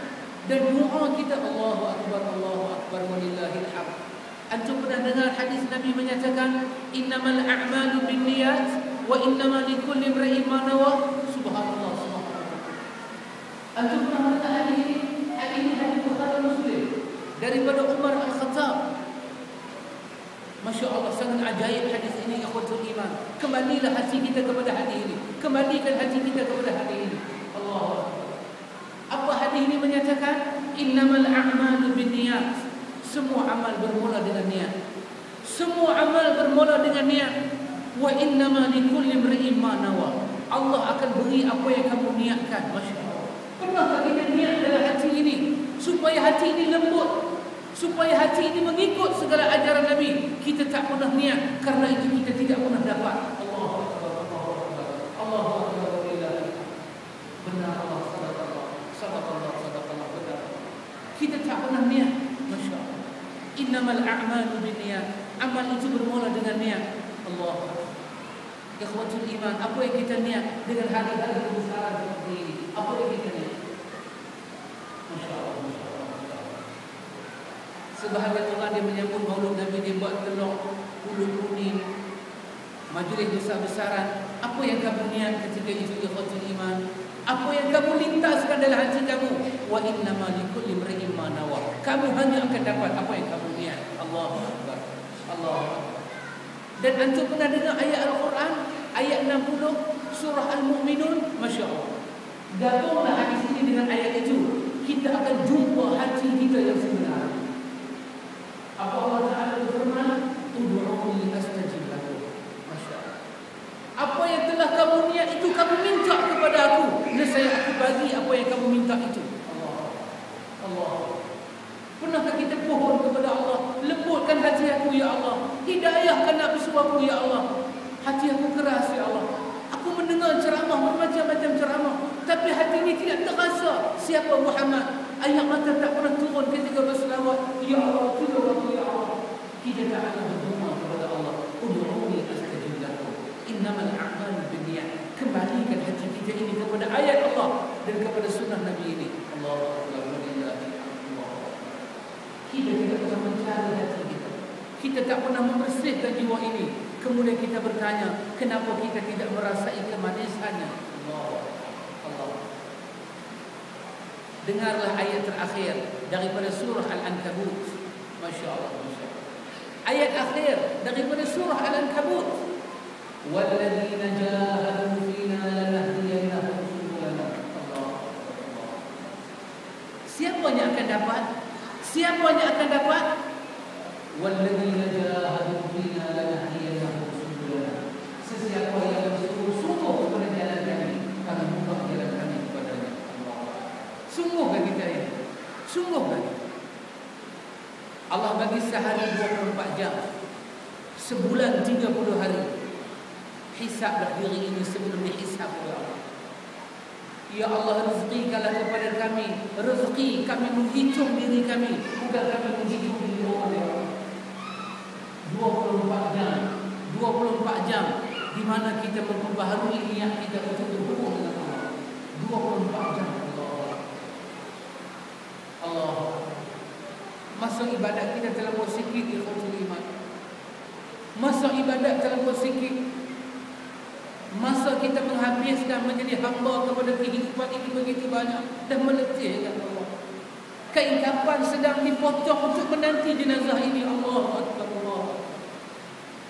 dan doa kita Allahu Akbar walillahil hamd. Antum pernah dengar hadis Nabi menyatakan innamal a'malu binniyat wa innamal likulli imrin ma nawa. Subhanallah, subhanallah. Antum pernah dengar hadis ini? Hadis ini hadis Bukhari Muslim daripada Umar Al-Khattab. Masya Allah, sangat ajaib hadis ini, ikhwatul iman. Kembalilah hati kita kepada hadis ini. Kembalikan hati kita kepada hadis ini. Allah. Apa hadis ini menyatakan? Innamal a'malu binniyat. Semua amal bermula dengan niat. Semua amal bermula dengan niat. Wa innama likulli imrin ma nawa. Allah akan beri apa yang kamu niatkan. Masya Allah. Pernahkah kita niat dalam hati ini supaya hati ini lembut, supaya hati ini mengikut segala ajaran Nabi? Kita tak pernah niat, karena itu kita tidak pernah dapat. Allahu Akbar, Allahu Akbar, Allahu Akbar. Benar Allah, sadaqallah, benar. Kita tak pernah niat. Masya Allah. Innamal a'malu binniyat. Amal itu bermula dengan niat. Allah. Ikhwatul iman, apa yang kita niat dengan hari-hari kebesaran seperti ini? Apa yang kita niat? Masya Allah, Masya Allah. Sebahagian orang dia menyambut maulud Nabi, dia buat telur ulu kuning, majlis besar-besaran. Apa yang kamu niat ketika itu, ikhwatul iman? Apa yang kamu lintaskan dalam hati kamu? Wa innama likulli imrin ma nawa. Kamu hanya akan dapat apa yang kamu niat. Allahu Akbar, Allahu Akbar. Dan antum pernah dengar ayat Al-Quran, ayat 60 surah Al-Mu'minun? Masya Allah. Gabunglah hadis ini dengan ayat itu, kita akan jumpa hati kita yang sebenar. Apa Allah Ta'ala berfirman? Ud'uuni astajib lakum. Masya Allah. Apa yang telah kamu niat itu kamu minta kepada aku, nescaya aku bagi apa yang kamu minta itu. Allah. Pernahkah kita pohon kepada Allah, lembutkan hati aku ya Allah, hidayahkan nafsuku ya Allah. Hati aku keras ya Allah. Aku mendengar ceramah bermacam-macam ceramah, tapi hati ini tidak terasa siapa Muhammad. Air mata tak pernah turun ketika berselawat. Ya Allah, tolong ya Allah. Kita tak akan berdoa kepada Allah. Ud'uuni astajib lakum. Innamal a'malu binniyat. Kembalikan hati kita ini kepada ayat Allah dan kepada sunnah Nabi ini. Allahu akbar. Kita tidak pernah mencari hati kita. Kita tak pernah membersihkan jiwa ini. Kemudian kita bertanya, kenapa kita tidak merasai kemanisannya? Allah. Dengarlah ayat terakhir daripada surah Al-Ankabut. Masya Allah. Ayat akhir daripada surah Al-Ankabut. Walladzina jahadu fina lanahdiyannahum subulana. Allah. Siapa yang akan dapat? Siapa yang akan dapat? Walladzina jahadu fina lanahdiyannahum subulana. Sesiapa yang bersungguh-sungguh kepada jalan kami, kami buka jalan kami kepadanya. Sungguhkah kita ini? Sungguhkah? Allah bagi sehari 24 jam, sebulan 30 hari. Hisablah diri ini sebelum dihisab oleh Allah. Ya Allah, rezekikanlah kepada kami rezeki kami menghitung diri kami, bukan kami menghitung diri orang. 24 jam 24 jam di mana kita memperbaharui niat kita untuk berhubung dengan Allah. 24 jam. Allah. Masa ibadat kita terlalu sikit, ikhwatul iman. Masa ibadat terlalu sikit. Masa kita menghabiskan menjadi hamba kepada kehidupan ini begitu banyak dan meletihkan Allah. Kain kapan sedang dipotong untuk menanti jenazah ini. Allah Akbar, Allah.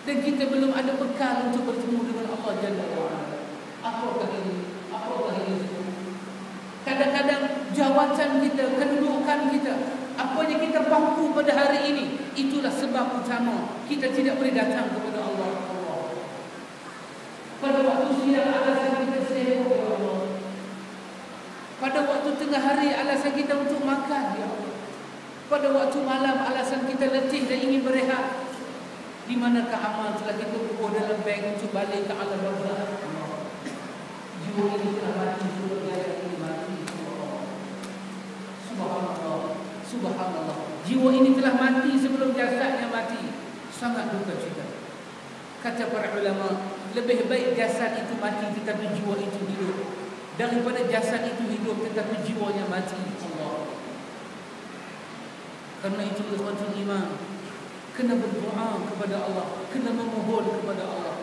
Dan kita belum ada bekal untuk bertemu dengan Allah Jalla wa'ala. Apakah ini? Apakah ini? Kadang-kadang jawatan kita, kedudukan kita, apa yang kita mampu pada hari ini, itulah sebab utama kita tidak boleh datang kepada Allah. Pada waktu siang alasan kita sibuk ya Allah. Pada waktu tengah hari alasan kita untuk makan ya Allah. Pada waktu malam alasan kita letih dan ingin berehat. Di manakah amal telah kita bubuh dalam beg untuk balik ke alam barzakh? Jiwa ini telah mati, surga ini mati. Subhanallah. Subhanallah. Jiwa ini telah mati sebelum jasadnya mati. Sangat duka cita. Kata para ulama, lebih baik jasad itu mati tetapi jiwa itu hidup daripada jasad itu hidup tetapi jiwanya mati. Allah. Karena itu ikhwatul iman, kena berdoa kepada Allah, kena memohon kepada Allah,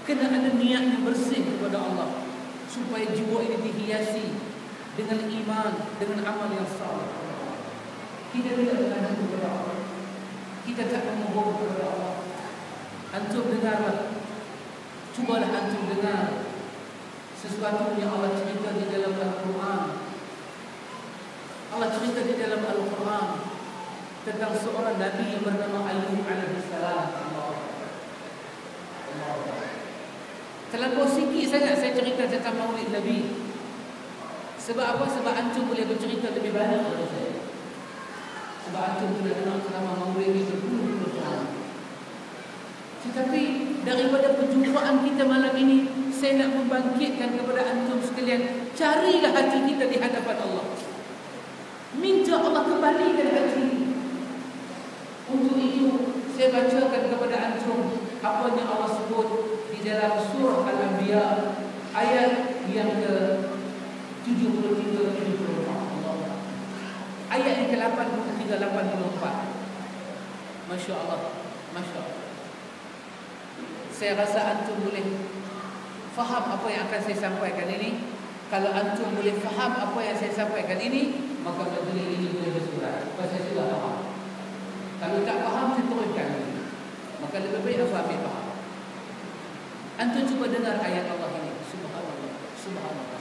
kena ada niat yang bersih kepada Allah supaya jiwa ini dihiasi dengan iman, dengan amal yang saleh. Kita tidak mengadu kepada Allah, kita tak memohon kepada Allah. Antum dengarlah, cubalah antum dengar sesuatu yang Allah cerita di dalam Al-Quran. Allah cerita di dalam Al-Quran tentang seorang Nabi yang bernama Ayub alaihissalam. Terlalu sikit sangat saya cerita tentang maulid Nabi. Sebab apa? Sebab antum boleh bercerita lebih banyak daripada saya. Sebab antum sudah dengar ceramah maulid ini berpuluh-puluh tahun. Tetapi daripada perjumpaan kita malam ini, saya nak membangkitkan kepada antum sekalian, carilah hati kita di hadapan Allah. Minta Allah kembalikan hati. Untuk itu saya bacakan kepada antum apa yang Allah sebut di dalam surah Al-Anbiya ayat yang ke-73-74. Ayat yang ke-83-84. Masya Allah. Masya Allah. Saya rasa antum boleh faham apa yang akan saya sampaikan ini. Kalau antum boleh faham apa yang saya sampaikan ini, maka majlis ini boleh bersurat. Saya sudah faham. Kalau tak faham, saya turunkan. Maka lebih baik apa ambil faham. Antum cuba dengar ayat Allah ini. Subhanallah. Subhanallah.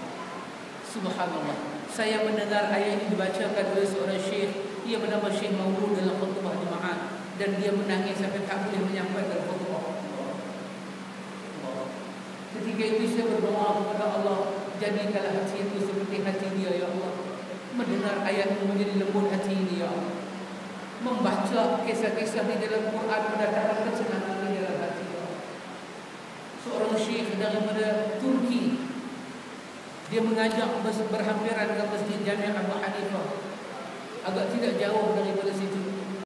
Subhanallah. Saya mendengar ayat ini dibacakan oleh seorang syekh. Ia bernama Syekh Maulud dalam khutbah jemaah dan dia menangis sampai tak boleh menyampaikan khutbah. Ketika itu saya berdoa kepada Allah, jadikanlah hati itu seperti hati dia ya Allah. Mendengar ayat-Mu menjadi lembut hati ini ya Allah. Membaca kisah-kisah di dalam Quran mendatangkan kesenangan di dalam hati ya Allah. Seorang syekh daripada Turki, dia mengajak berhampiran dengan Masjid Jami' Abu Hanifah, agak tidak jauh daripada situ.